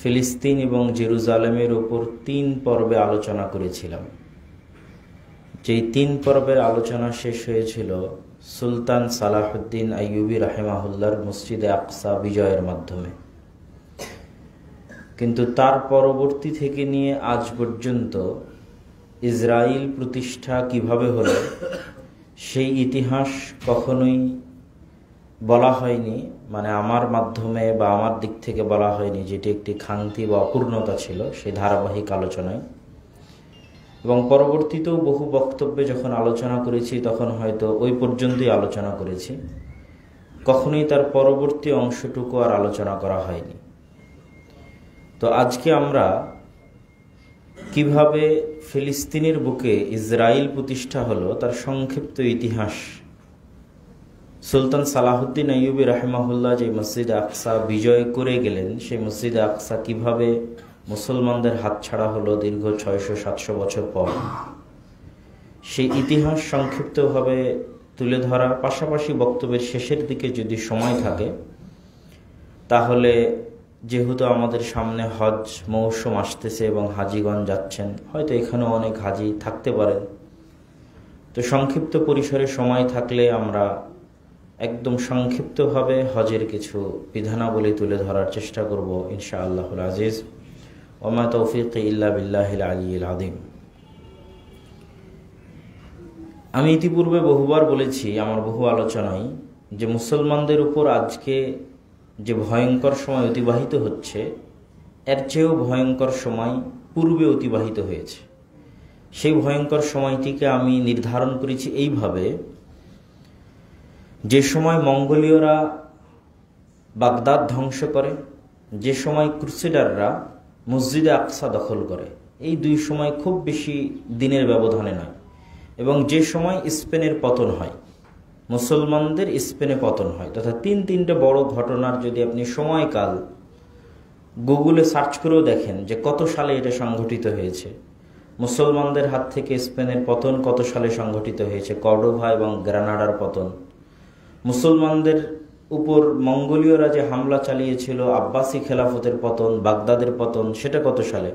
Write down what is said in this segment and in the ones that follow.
ফিলিস্তিন এবং জেরুজালেমের উপর 3 পর্বে আলোচনা করেছিলাম। যেই 3 পর্বের আলোচনা শেষ হয়েছিল সুলতান সালাহুদ্দিন আইয়ুবী রাহিমাহুল্লাহর মসজিদে আকসা বিজয়ের মাধ্যমে, কিন্তু তার পরবর্তী থেকে নিয়ে আজ পর্যন্ত ইসরায়েল প্রতিষ্ঠা কিভাবে হলো সেই ইতিহাস কখনোই বলা হয়নি, মানে আমার মাধ্যমে বা আমার দিক থেকে বলা হয়নি, যেটি একটি খামতি বা অপূর্ণতা ছিল সেই ধারাবাহিক আলোচনায়। এবং পরবর্তীতেও বহু বক্তব্যে যখন আলোচনা করেছি তখন হয়তো ওই পর্যন্তই আলোচনা করেছি, কখনোই তার পরবর্তী অংশটুকু আর আলোচনা করা হয়নি। তো আজকে আমরা কিভাবে ফিলিস্তিনের বুকে ইসরায়েল প্রতিষ্ঠা হলো তার সংক্ষিপ্ত ইতিহাস, সুলতান সালাহুদ্দিন আইয়ুবী রাহিমাহুল্লাহ যে মসজিদে আকসা বিজয় করে গেলেন সেই মসজিদে আকসা কিভাবে মুসলমানদের হাতছাড়া হলো দীর্ঘ 600-700 বছর পর, সেই ইতিহাস সংক্ষিপ্তভাবে তুলে ধরার পাশাপাশি বক্তব্যের শেষের দিকে যদি সময় থাকে, তাহলে যেহেতু আমাদের সামনে হজ মৌসুম আসতেছে এবং হাজিগণ যাচ্ছেন, হয়তো এখানেও অনেক হাজি থাকতে পারেন, তো সংক্ষিপ্ত পরিসরে সময় থাকলে আমরা একদম সংক্ষিপ্তভাবে হজের কিছু বিধানাবলী তুলে ধরার চেষ্টা করব ইনশাআল্লাহুল আজিজ। ওমা তৌফিক ইল্লা বিল্লাহিল আলিয়্যিল আযীম। আমি ইতিপূর্বে বহুবার বলেছি আমার বহু আলোচনায় যে মুসলমানদের উপর আজকে যে ভয়ঙ্কর সময় অতিবাহিত হচ্ছে এর চেয়েও ভয়ঙ্কর সময় পূর্বে অতিবাহিত হয়েছে। সেই ভয়ঙ্কর সময়টিকে আমি নির্ধারণ করেছি এইভাবে, যে সময় মঙ্গোলীয়রা বাগদাদ ধ্বংস করে, যে সময় ক্রুসেডাররা মসজিদে আকসা দখল করে, এই 2 সময় খুব বেশি দিনের ব্যবধানে নয়। এবং যে সময় স্পেনের পতন হয়, মুসলমানদের স্পেনে পতন হয়, তথা 3-3টে বড় ঘটনার যদি আপনি সময়কাল গুগলে সার্চ করেও দেখেন যে কত সালে এটা সংঘটিত হয়েছে, মুসলমানদের হাত থেকে স্পেনের পতন কত সালে সংঘটিত হয়েছে, কর্ডোভা এবং গ্রানাডার পতন, মুসলমানদের উপর মঙ্গোলীয়রা যে হামলা চালিয়েছিল, আব্বাসি খেলাফতের পতন, বাগদাদের পতন, সেটা কত সালে,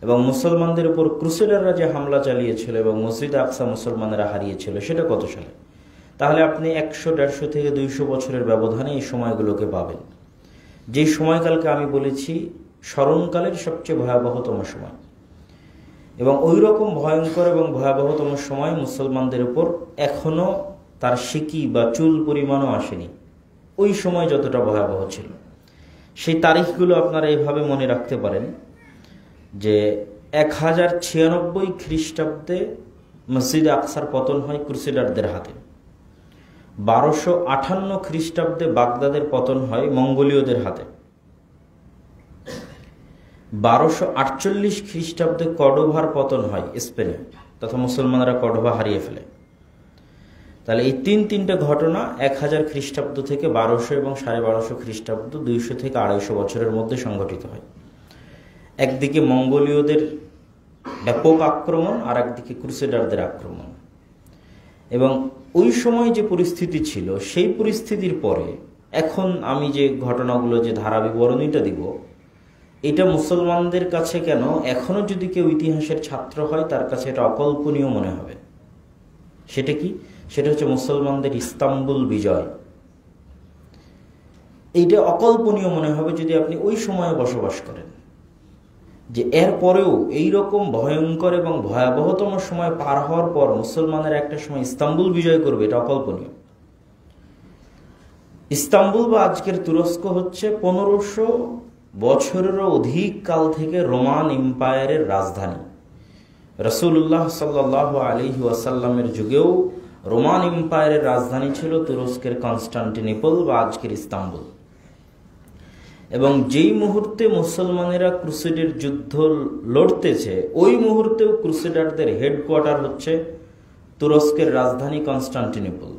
এবং মুসলমানদের উপর ক্রুসেডাররা যে হামলা চালিয়েছিল এবং মসজিদ আকসা মুসলমানেরা হারিয়েছিল সেটা কত সালে, তাহলে আপনি 100-150 থেকে 200 বছরের ব্যবধানে এই সময়গুলোকে পাবেন। যে সময়কালকে আমি বলেছি স্মরণকালের সবচেয়ে ভয়াবহতম সময়, এবং ওই রকম ভয়ঙ্কর এবং ভয়াবহতম সময় মুসলমানদের উপর এখনো তার সিকি বা চুল পরিমাণও আসেনি। ওই সময় যতটা ভয়াবহ ছিল, সেই তারিখগুলো আপনারা এইভাবে মনে রাখতে পারেন যে 1096 খ্রিস্টাব্দে মসজিদে আকসার পতন হয় ক্রুসেডারদের হাতে, 1258 খ্রিস্টাব্দে বাগদাদের পতন হয় মঙ্গোলীয়দের হাতে, 1248 খ্রিস্টাব্দে কর্ডোভার পতন হয় স্পেনে, তথা মুসলমানরা কর্ডোভা হারিয়ে ফেলে। তাহলে এই 3-3টে ঘটনা 1000 খ্রিস্টাব্দ থেকে 1200 এবং 1250 খ্রিস্টাব্দ, 200 থেকে 250 বছরের মধ্যে সংঘটিত হয়। একদিকে মঙ্গোলীয়দের ব্যাপক আক্রমণ আর একদিকে ক্রুসেডারদের আক্রমণ। এবং ওই সময় যে পরিস্থিতি ছিল সেই পরিস্থিতির পরে এখন আমি যে ঘটনাগুলো যে ধারা বিবরণীটা দিব, এটা মুসলমানদের কাছে কেন এখনো যদি কেউ ইতিহাসের ছাত্র হয় তার কাছে এটা অকল্পনীয় মনে হবে। সেটা কি? সেটা হচ্ছে মুসলমানদের ইস্তাম্বুল বিজয়। এইটা অকল্পনীয় মনে হবে যদি আপনি ওই সময়ে বসবাস করেন, যে এর পরেও এইরকম ভয়ঙ্কর এবং ভয়াবহতম সময় পার হওয়ার পর মুসলমানের একটা সময় ইস্তাম্বুল বিজয় করবে, এটা অকল্পনীয়। ইস্তাম্বুল বা আজকের তুরস্ক হচ্ছে 1500 বছরেরও অধিক কাল থেকে রোমান এম্পায়ারের রাজধানী। রাসূলুল্লাহ সাল্লাল্লাহু আলাইহি ওয়াসাল্লামের যুগেও রোমান এম্পায়ারের রাজধানী ছিল তুরস্কের কনস্টান্টিনোপল বা আজকের ইস্তাম্বুল। এবং যেই মুহূর্তে মুসলমানেরা ক্রুসেডের যুদ্ধ লড়তেছে ওই মুহূর্তেও ক্রুসেডারদের হেডকোয়ার্টার হচ্ছে তুরস্কের রাজধানী কনস্টান্টিনোপল।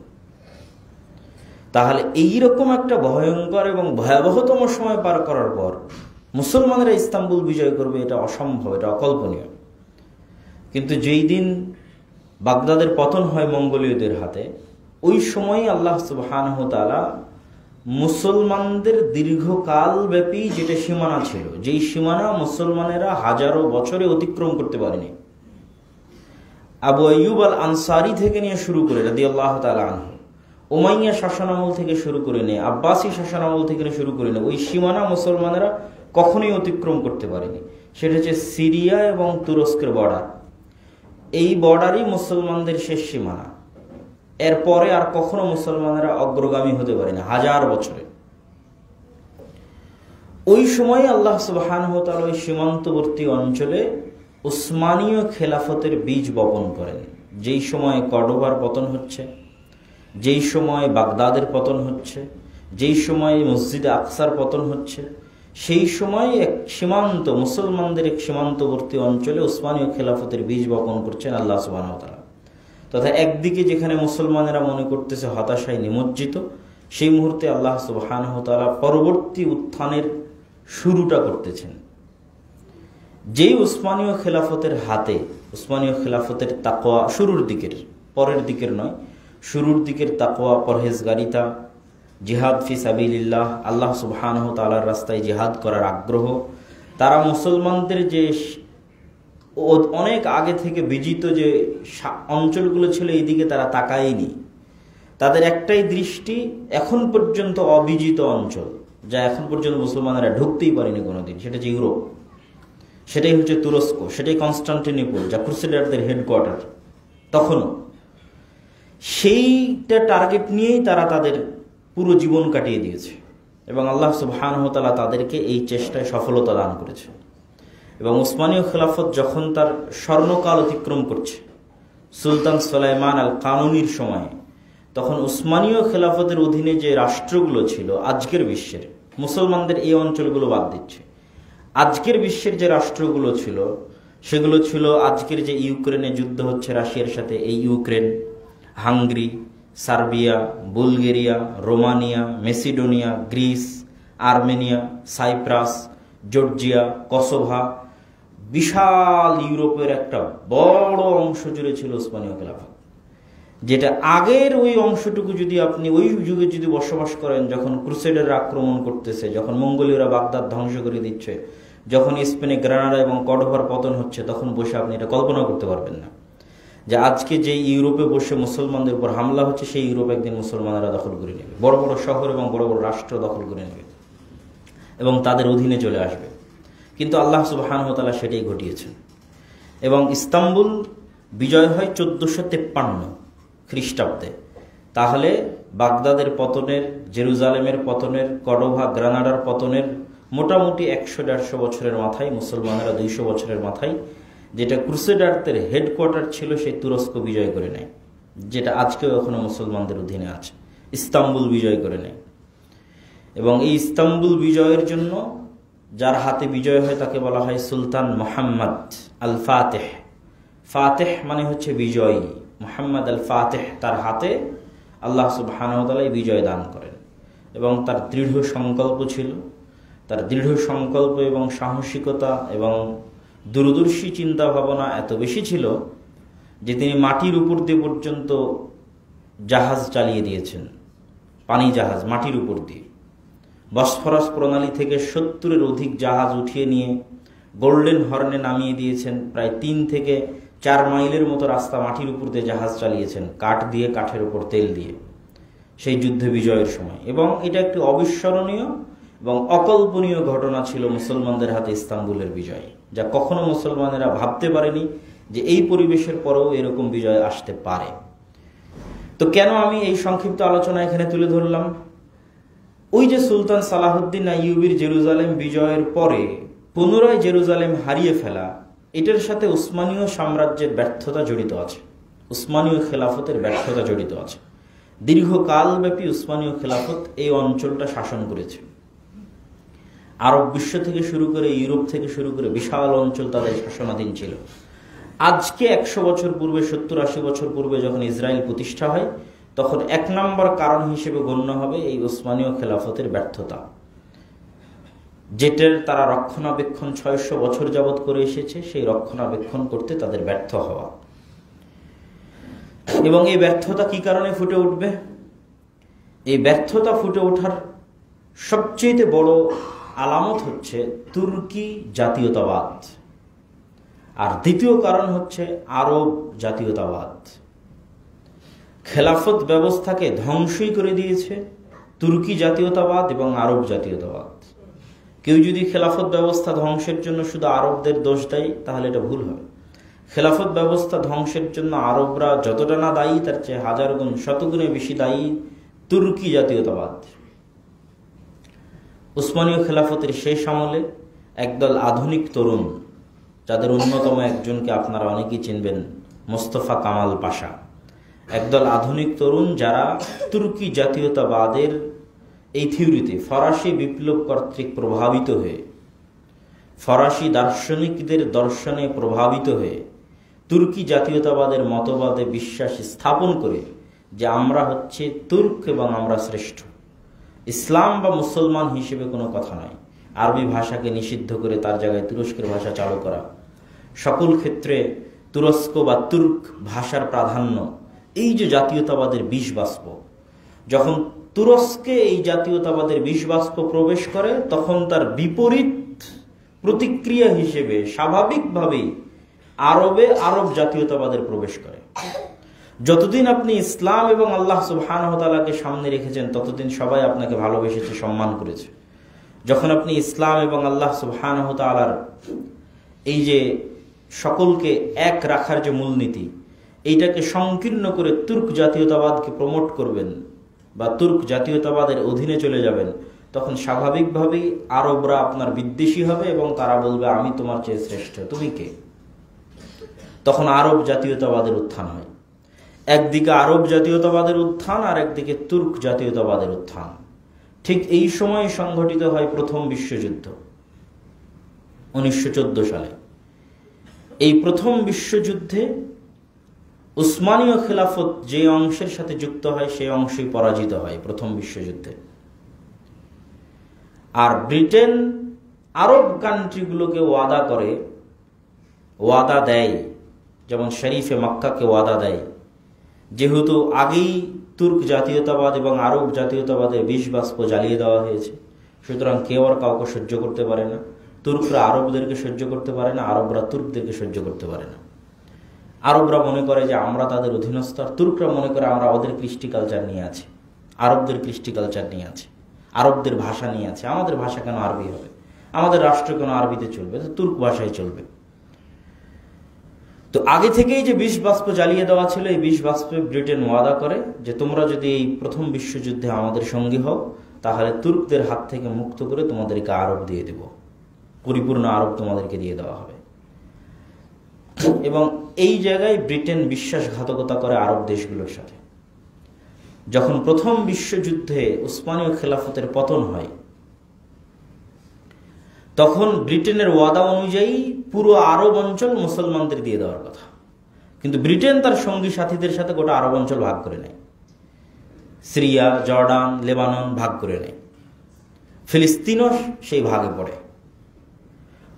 তাহলে এইরকম একটা ভয়ঙ্কর এবং ভয়াবহতম সময় পার করার পর মুসলমানেরা ইস্তাম্বুল বিজয় করবে, এটা অসম্ভব, এটা অকল্পনীয়। কিন্তু যেই দিন বাগদাদের পতন হয় মঙ্গোলীয়দের হাতে, ওই সময় আল্লাহ সুবহানাহু ওয়া তাআলা মুসলমানদের দীর্ঘকাল ব্যাপী যেটা সীমানা ছিল, যেই সীমানা মুসলমানেরা হাজারো বছরে অতিক্রম করতে পারেনি। আবু আইয়ুব আল আনসারি থেকে নিয়ে শুরু করে রাদিয়াল্লাহু তাআলা আনহু, উমাইয়া শাসনামল থেকে শুরু করে নিয়ে আব্বাসী শাসনামল থেকে নিয়ে শুরু করে নিয়ে ওই সীমানা মুসলমানেরা কখনোই অতিক্রম করতে পারেনি। সেটা হচ্ছে সিরিয়া এবং তুরস্কের বর্ডার। এই বর্ডারই মুসলমানদের শেষ সীমানা। এরপরে আর কখনো মুসলমানেরা অগ্রগামী হতে পারে না হাজার বছরে। ওই সময় আল্লাহ সুবহানাহু ওয়া তাআলা ওই সীমান্তবর্তী অঞ্চলে উসমানীয় খেলাফতের বীজ বপন করেন। যেই সময় কর্ডোবার পতন হচ্ছে, যেই সময় বাগদাদের পতন হচ্ছে, যেই সময় মসজিদে আকসার পতন হচ্ছে, সেই সময় এক সীমান্ত মুসলমানদের এক সীমান্তবর্তী অঞ্চলে উসমানীয় খেলাফতের বীজ বপন করছেন আল্লাহ সুবহানাহু ওয়া তাআলা। তথা একদিকে যেখানে মুসলমানেরা মনে করতেছে হতাশায় নিমজ্জিত, সেই মুহূর্তে আল্লাহ সুবহানাহু ওয়া তাআলা পরবর্তী উত্থানের শুরুটা করতেছেন। যেই উসমানীয় খেলাফতের হাতে, উসমানীয় খেলাফতের তাকওয়া শুরুর দিকের, পরের দিকের নয়, শুরুর দিকের তাকওয়া, পরহেজগারিতা, জিহাদ ফি সাবিলিল্লাহ, আল্লাহ সুবহানাহু ওয়া তাআলার রাস্তায় জিহাদ করার আগ্রহ, তারা মুসলমানদের যে অনেক আগে থেকে বিজিত যে অঞ্চলগুলো ছিল এই দিকে তারা তাকায়নি। তাদের একটাই দৃষ্টি এখন পর্যন্ত অবিজিত অঞ্চল, যা এখন পর্যন্ত মুসলমানেরা ঢুকতেই পারেনি কোনোদিন, সেটা হচ্ছে ইউরোপ, সেটাই হচ্ছে তুরস্ক, সেটাই কনস্টান্টিনোপল, যা ক্রুসেডারদের হেডকোয়ার্টার। তখনও সেইটা টার্গেট নিয়েই তারা তাদের পুরো জীবন কাটিয়ে দিয়েছে এবং আল্লাহ সুবহানাহু ওয়া তাআলা তাদেরকে এই চেষ্টায় সফলতা দান করেছে। এবং উসমানীয় খেলাফত যখন তার স্বর্ণকাল অতিক্রম করছে সুলতান সুলাইমান আল কানুনির সময়ে, তখন উসমানীয় খেলাফতের অধীনে যে রাষ্ট্রগুলো ছিল আজকের বিশ্বের, মুসলমানদের এই অঞ্চলগুলো বাদ দিচ্ছে, আজকের বিশ্বের যে রাষ্ট্রগুলো ছিল সেগুলো ছিল আজকের যে ইউক্রেনে যুদ্ধ হচ্ছে রাশিয়ার সাথে, এই Ukraine, Hungary, Serbia, Bulgaria, Romania, Macedonia, Greece, Armenia, Cyprus, Georgia, Kosovo, বিশাল ইউরোপের একটা বড় অংশ জুড়ে ছিল উসমানীয় খেলাফত। যেটা আগের ওই অংশটুকু যদি আপনি ওই যুগে যদি বসবাস করেন, যখন ক্রুসেডাররা আক্রমণ করতেছে, যখন মঙ্গোলীয়রা বাগদাদ ধ্বংস করে দিচ্ছে, যখন স্পেনে গ্রানাডা এবং কর্ডোবার পতন হচ্ছে, তখন বসে আপনি এটা কল্পনা করতে পারবেন না যে আজকে যে ইউরোপে বসে মুসলমানদের উপর হামলা হচ্ছে, সেই ইউরোপ একদিন মুসলমানেরা দখল করে নেবে, বড় বড় শহর এবং বড় বড় রাষ্ট্র দখল করে নেবে এবং তাদের অধীনে চলে আসবে। কিন্তু আল্লাহ সুবহানাহু ওয়া তাআলা সেটাই ঘটিয়েছেন। এবং ইস্তাম্বুল বিজয় হয় 1453 খ্রিস্টাব্দে। তাহলে বাগদাদের পতনের, জেরুজালেমের পতনের, কর্ডোভা গ্রানাডার পতনের মোটামুটি 100-150 বছরের মাথায়, মুসলমানেরা 200 বছরের মাথায় যেটা ক্রুসেডারদের হেডকোয়ার্টার ছিল সেই তুরস্ক বিজয় করে নেয়, যেটা আজকেও এখনো মুসলমানদের অধীনে আছে। ইস্তাম্বুল বিজয় করে নেয় এবং এই ইস্তাম্বুল বিজয়ের জন্য যার হাতে বিজয় হয় তাকে বলা হয় সুলতান মুহাম্মদ আল ফাতেহ। ফাতেহ মানে হচ্ছে বিজয়ী। মুহাম্মদ আল ফাতেহ, তার হাতে আল্লাহ সুবহানাহু ওয়া তাআলা বিজয় দান করেন এবং তার দৃঢ় সংকল্প ছিল, তার দৃঢ় সংকল্প এবং সাহসিকতা এবং দূরদর্শী চিন্তা ভাবনা এত বেশি ছিল যে তিনি মাটির উপর দিয়ে পর্যন্ত জাহাজ চালিয়ে দিয়েছেন, পানি জাহাজ মাটির উপর দিয়ে। বসফরাস প্রণালী থেকে 70-এর অধিক জাহাজ উঠিয়ে নিয়ে গোল্ডেন হর্নে নামিয়ে দিয়েছেন। প্রায় 3 থেকে 4 মাইলের মতো রাস্তা মাটির উপর দিয়ে জাহাজ চালিয়েছেন, কাঠ দিয়ে, কাঠের উপর তেল দিয়ে, সেই যুদ্ধে বিজয়ের সময়। এবং এটা একটি অবিস্মরণীয় এবং অকল্পনীয় ঘটনা ছিল মুসলমানদের হাতে ইস্তাম্বুলের বিজয়, যা কখনো মুসলমানেরা ভাবতে পারেনি যে এই পরিবেশের পরেও এরকম বিজয় আসতে পারে। তো কেন আমি এই সংক্ষিপ্ত আলোচনা এখানে তুলে ধরলাম? ওই যে সুলতান সালাহুদ্দিন আইয়ুবীর জেরুজালেম বিজয়ের পরে পুনরায় জেরুজালেম হারিয়ে ফেলা, এটার সাথে উসমানীয় সাম্রাজ্যের ব্যর্থতা জড়িত আছে, উসমানীয় খেলাফতের ব্যর্থতা জড়িত আছে। দীর্ঘকালব্যাপী উসমানীয় খেলাফত এই অঞ্চলটা শাসন করেছে। আরব বিশ্ব থেকে শুরু করে, ইউরোপ থেকে শুরু করে বিশাল অঞ্চল তাদের শাসনাধীন ছিল। আজকে 100 বছর পূর্বে, 70-80 বছর পূর্বে যখন ইসরায়েল প্রতিষ্ঠা হয়, তখন 1 নম্বর কারণ হিসেবে গণ্য হবে এই উসমানীয় খেলাফতের ব্যর্থতা, যেটার তারা রক্ষণাবেক্ষণ 600 বছর যাবৎ করে এসেছে, সেই রক্ষণাবেক্ষণ করতে তাদের ব্যর্থ হওয়া। এবং এই ব্যর্থতা কি কারণে ফুটে উঠবে? এই ব্যর্থতা ফুটে ওঠার সবচেয়ে বড় আলামত হচ্ছে তুর্কি জাতীয়তাবাদ, আর দ্বিতীয় কারণ হচ্ছে আরব জাতীয়তাবাদ। খেলাফত ব্যবস্থাকে ধ্বংসই করে দিয়েছে তুর্কি জাতীয়তাবাদ এবং আরব জাতীয়তাবাদ। কেউ যদি খেলাফত ব্যবস্থা ধ্বংসের জন্য শুধু আরবদের দোষ দেয় তাহলে এটা ভুল হবে। খেলাফত ব্যবস্থা ধ্বংসের জন্য আরবরা যতটা না দায়ী তার চেয়ে হাজার গুণ শতগুণে বেশি দায়ী তুর্কি জাতীয়তাবাদ। উসমানীয় খেলাফতের শেষ আমলে একদল আধুনিক তরুণ, যাদের অন্যতম একজনকে আপনারা অনেকেই চিনবেন, মোস্তফা কামাল পাশা, একদল আধুনিক তরুণ যারা তুর্কি জাতীয়তাবাদের এই থিওরিতে ফরাসি বিপ্লব কর্তৃক প্রভাবিত হয়ে, ফরাসি দার্শনিকদের দর্শনে প্রভাবিত হয়ে তুর্কি জাতীয়তাবাদের মতবাদে বিশ্বাস স্থাপন করে যে আমরা হচ্ছে তুর্ক এবং আমরা শ্রেষ্ঠ, ইসলাম বা মুসলমান হিসেবে কোনো কথা নয়, আরবি ভাষাকে নিষিদ্ধ করে তার জায়গায় তুরস্কের ভাষা চালু করা, সকল ক্ষেত্রে তুরস্ক বা তুর্ক ভাষার প্রাধান্য, এই যে জাতীয়তাবাদের বিষ বাষ্প, যখন তুরস্কে এই জাতীয়তাবাদের বিষ বাষ্প প্রবেশ করে তখন তার বিপরীত প্রতিক্রিয়া হিসেবে স্বাভাবিকভাবেই আরবে আরব জাতীয়তাবাদের প্রবেশ করে। যতদিন আপনি ইসলাম এবং আল্লাহ সুবহানাহু ওয়া তাআলাকে সামনে রেখেছেন ততদিন সবাই আপনাকে ভালোবেসেছে, সম্মান করেছে। যখন আপনি ইসলাম এবং আল্লাহ সুবহানাহু ওয়া তাআলার এই যে সকলকে এক রাখার যে মূলনীতি, এইটাকে সংকীর্ণ করে তুর্ক জাতীয়তাবাদকে প্রমোট করবেন বা তুর্ক জাতীয়তাবাদের অধীনে চলে যাবেন, তখন স্বাভাবিকভাবেই আরবরা আপনার বিদ্বেষী হবে এবং তারা বলবে আমি তোমার চেয়ে শ্রেষ্ঠ, তুমি কে? তখন আরব জাতীয়তাবাদের উত্থান হয়। একদিকে আরব জাতীয়তাবাদের উত্থান আর একদিকে তুর্ক জাতীয়তাবাদের উত্থান। ঠিক এই সময় সংঘটিত হয় প্রথম বিশ্বযুদ্ধ 1914 সালে। এই প্রথম বিশ্বযুদ্ধে উসমানীয় খেলাফত যে অংশের সাথে যুক্ত হয় সেই অংশই পরাজিত হয় প্রথম বিশ্বযুদ্ধে। আর ব্রিটেন আরব কান্ট্রিগুলোকে ওয়াদা দেয়, যেমন শরীফে মক্কাকে ওয়াদা দেয়, যেহেতু আগেই তুর্ক জাতীয়তাবাদ এবং আরব জাতীয়তাবাদের বিষ বাষ্প জ্বালিয়ে দেওয়া হয়েছে, সুতরাং কেউ আর কাউকে সহ্য করতে পারে না। তুর্করা আরবদেরকে সহ্য করতে পারে না, আরবরা তুর্কদেরকে সহ্য করতে পারে না। আরবরা মনে করে যে আমরা তাদের অধীনস্থ, আর তুর্করা মনে করে আমরা ওদের কৃষ্টি কালচার নিয়ে আছি, আরবদের কৃষ্টি কালচার নিয়ে আছে, আরবদের ভাষা নিয়ে আছে, আমাদের ভাষা কেন আরবি হবে, আমাদের রাষ্ট্র কেন আরবিতে চলবে, তো তুর্ক ভাষায় চলবে। তো আগে থেকেই যে বিষ বাষ্প জ্বালিয়ে দেওয়া ছিল, এই বিষ বাষ্পে ব্রিটেন ওয়াদা করে যে তোমরা যদি এই প্রথম বিশ্বযুদ্ধে আমাদের সঙ্গী হও তাহলে তুর্কদের হাত থেকে মুক্ত করে তোমাদেরকে আরব দিয়ে দেব, পরিপূর্ণ আরব তোমাদেরকে দিয়ে দেওয়া হবে। এবং এই জায়গায় ব্রিটেন বিশ্বাসঘাতকতা করে আরব দেশগুলোর সাথে। যখন প্রথম বিশ্বযুদ্ধে উসমানীয় খেলাফতের পতন হয় তখন ব্রিটেনের ওয়াদা অনুযায়ী পুরো আরব অঞ্চল মুসলমানদের দিয়ে দেওয়ার কথা, কিন্তু ব্রিটেন তার সঙ্গী সাথীদের সাথে গোটা আরব অঞ্চল ভাগ করে নেয়। সিরিয়া, জর্ডান, লেবানন ভাগ করে নেয়, ফিলিস্তিনও সেই ভাগে পড়ে।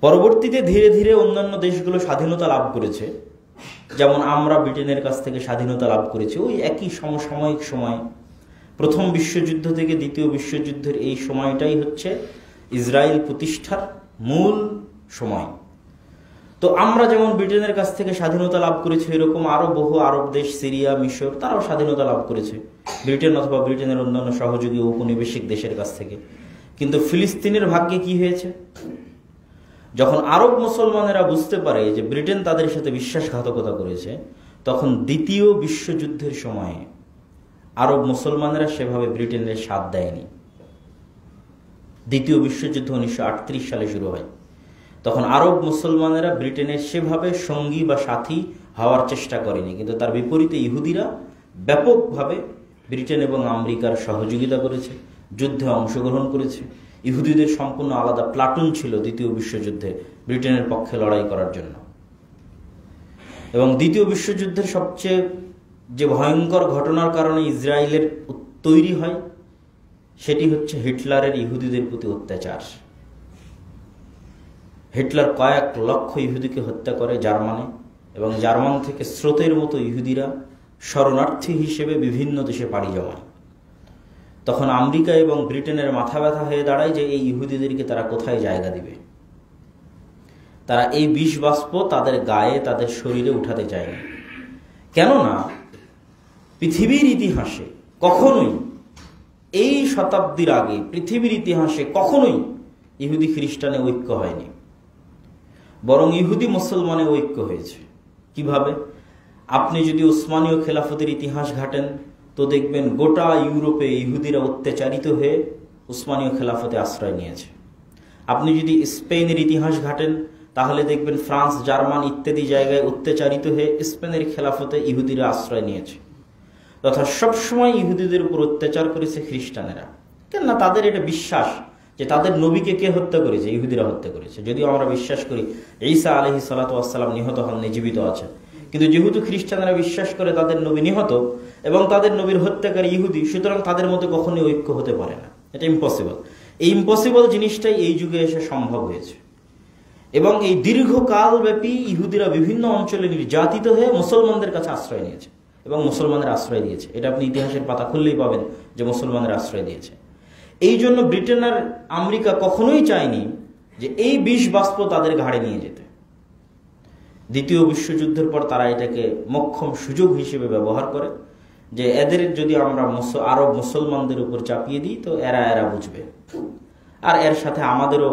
পরবর্তীতে ধীরে ধীরে অন্যান্য দেশগুলো স্বাধীনতা লাভ করেছে, যেমন আমরা ব্রিটেনের কাছ থেকে স্বাধীনতা লাভ করেছি ওই একই সমসাময়িক সময়। প্রথম বিশ্বযুদ্ধ থেকে দ্বিতীয় বিশ্বযুদ্ধের এই সময়টাই হচ্ছে ইসরায়েল প্রতিষ্ঠার মূল সময়। তো আমরা যেমন ব্রিটেনের কাছ থেকে স্বাধীনতা লাভ করেছি, এরকম আরো বহু আরব দেশ, সিরিয়া, মিশর, তারাও স্বাধীনতা লাভ করেছে ব্রিটেন অথবা ব্রিটেনের অন্যান্য সহযোগী ঔপনিবেশিক দেশের কাছ থেকে। কিন্তু ফিলিস্তিনের ভাগ্যে কি হয়েছে? যখন আরব মুসলমানেরা বুঝতে পারে যে ব্রিটেন তাদের সাথে বিশ্বাসঘাতকতা করেছে, তখন দ্বিতীয় বিশ্বযুদ্ধের সময়ে আরব মুসলমানেরা সেভাবে ব্রিটেনের সাথ দেয়নি। দ্বিতীয় বিশ্বযুদ্ধ 1938 সালে শুরু হয়। তখন আরব মুসলমানেরা ব্রিটেনের সেভাবে সঙ্গী বা সাথী হওয়ার চেষ্টা করেনি, কিন্তু তার বিপরীতে ইহুদিরা ব্যাপকভাবে ব্রিটেন এবং আমেরিকার সহযোগিতা করেছে, যুদ্ধে অংশগ্রহণ করেছে। ইহুদিদের সম্পূর্ণ আলাদা প্লাটুন ছিল দ্বিতীয় বিশ্বযুদ্ধে ব্রিটেনের পক্ষে লড়াই করার জন্য। এবং দ্বিতীয় বিশ্বযুদ্ধের সবচেয়ে যে ভয়ঙ্কর ঘটনার কারণে ইসরায়েলের তৈরি হয় সেটি হচ্ছে হিটলারের ইহুদিদের প্রতি অত্যাচার। হিটলার কয়েক লক্ষ ইহুদিকে হত্যা করে জার্মানে, এবং জার্মান থেকে স্রোতের মতো ইহুদিরা শরণার্থী হিসেবে বিভিন্ন দেশে পাড়ি জমায়। তখন আমেরিকা এবং ব্রিটেনের মাথা ব্যথা হয়ে দাঁড়ায় যে এই ইহুদিদেরকে তারা কোথায় জায়গা দিবে। তারা এই বিষ বাষ্প তাদের গায়ে, তাদের শরীরে উঠাতে চায় না। কেননা পৃথিবীর ইতিহাসে কখনোই, এই শতাব্দীর আগে পৃথিবীর ইতিহাসে কখনোই ইহুদি খ্রিস্টানে ঐক্য হয়নি, বরং ইহুদি মুসলমানে ঐক্য হয়েছে। কিভাবে? আপনি যদি উসমানীয় খেলাফতের ইতিহাস ঘাটেন তো দেখবেন গোটা ইউরোপে ইহুদিরা অত্যাচারিত হয়ে উসমানীয় খেলাফতে আশ্রয় নিয়েছে। আপনি যদি স্পেনের ইতিহাস ঘাটেন তাহলে দেখবেন ফ্রান্স, জার্মান ইত্যাদি জায়গায় অত্যাচারিত হয়ে স্পেনের খেলাফতে ইহুদিরা আশ্রয় নিয়েছে। তথা সবসময় ইহুদিদের উপর অত্যাচার করেছে খ্রিস্টানেরা। কেননা তাদের এটা বিশ্বাস যে তাদের নবীকে কে হত্যা করেছে? ইহুদিরা হত্যা করেছে। যদিও আমরা বিশ্বাস করি ঈসা আলাইহিস সালাতু ওয়াস সালাম নিহত হননি, জীবিত আছেন, কিন্তু যেহেতু খ্রিস্টানরা বিশ্বাস করে তাদের নবী নিহত এবং তাদের নবীর হত্যাকারী ইহুদি, সুতরাং তাদের মধ্যে কখনোই ঐক্য হতে পারে না। এটা ইম্পসিবল। এই ইম্পসিবল জিনিসটাই এই যুগে এসে সম্ভব হয়েছে। এবং এই দীর্ঘকাল ব্যাপী ইহুদিরা বিভিন্ন অঞ্চলে নির্যাতিত হয়ে মুসলমানদের কাছে আশ্রয় নিয়েছে এবং মুসলমানদের আশ্রয় দিয়েছে। এটা আপনি ইতিহাসের পাতা খুললেই পাবেন যে মুসলমানদের আশ্রয় দিয়েছে। এই জন্য ব্রিটেন আর আমেরিকা কখনোই চায়নি যে এই বিষ বাষ্প তাদের ঘাড়ে নিয়ে যেতে। দ্বিতীয় বিশ্বযুদ্ধের পর তারা এটাকে মোক্ষম সুযোগ হিসেবে ব্যবহার করে যে এদের যদি আমরা আরব মুসলমানদের উপর চাপিয়ে দিই তো এরা বুঝবে, আর এর সাথে আমাদেরও,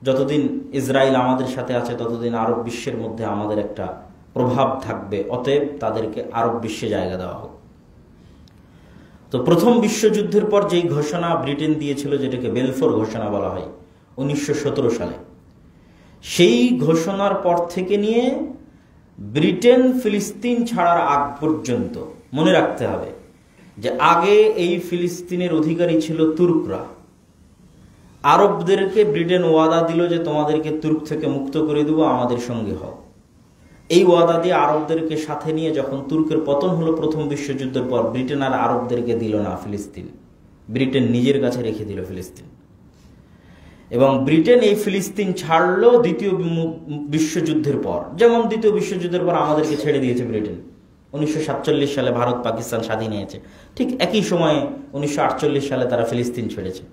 যতদিন ইসরায়েল আমাদের সাথে আছে ততদিন আরব বিশ্বের মধ্যে আমাদের একটা প্রভাব থাকবে, অতএব তাদেরকে আরব বিশ্বে জায়গা দেওয়া হোক। তো প্রথম বিশ্বযুদ্ধের পর যেই ঘোষণা ব্রিটেন দিয়েছিল, যেটাকে বেলফোর ঘোষণা বলা হয় 1917 সালে, সেই ঘোষণার পর থেকে নিয়ে ব্রিটেন ফিলিস্তিন ছাড়ার আগ পর্যন্ত মনে রাখতে হবে যে আগে এই ফিলিস্তিনের অধিকারী ছিল তুর্করা। আরবদেরকে ব্রিটেন ওয়াদা দিল যে তোমাদেরকে তুর্ক থেকে মুক্ত করে দেবো, আমাদের সঙ্গে হও। এই ওয়াদা দিয়ে আরবদেরকে সাথে নিয়ে যখন তুর্কের পতন হলো প্রথম বিশ্বযুদ্ধের পর, ব্রিটেন আর আরবদেরকে দিল না ফিলিস্তিন, ব্রিটেন নিজের কাছে রেখে দিল ফিলিস্তিন। এবং ব্রিটেন এই ফিলিস্তিন ছাড়লো দ্বিতীয় বিশ্বযুদ্ধের পর। যেমন দ্বিতীয় বিশ্বযুদ্ধের পর আমাদেরকে ছেড়ে দিয়েছে ব্রিটেন, 1947 সালে ভারত পাকিস্তান স্বাধীন হয়েছে, ঠিক একই সময়ে 1948 সালে তারা ফিলিস্তিন ছেড়েছে।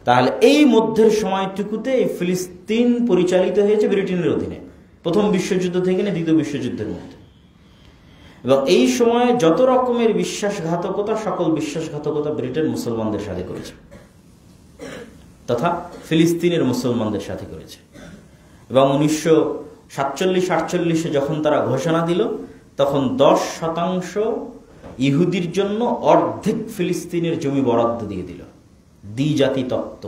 তাহলে এই মধ্যের সময়টুকুতে এই ফিলিস্তিন পরিচালিত হয়েছে ব্রিটেনের অধীনে, প্রথম বিশ্বযুদ্ধ থেকে নিয়ে দ্বিতীয় বিশ্বযুদ্ধের মধ্যে। এবং এই সময়ে যত রকমের বিশ্বাসঘাতকতা, সকল বিশ্বাসঘাতকতা ব্রিটেন মুসলমানদের সাথে করেছে, তথা ফিলিস্তিনের মুসলমানদের সাথে করেছে। এবং 1947-48 যখন তারা ঘোষণা দিল, তখন 10% ইহুদির জন্য অর্ধেক ফিলিস্তিনের জমি বরাদ্দ দিয়ে দিল। দ্বিজাতি তত্ত্ব।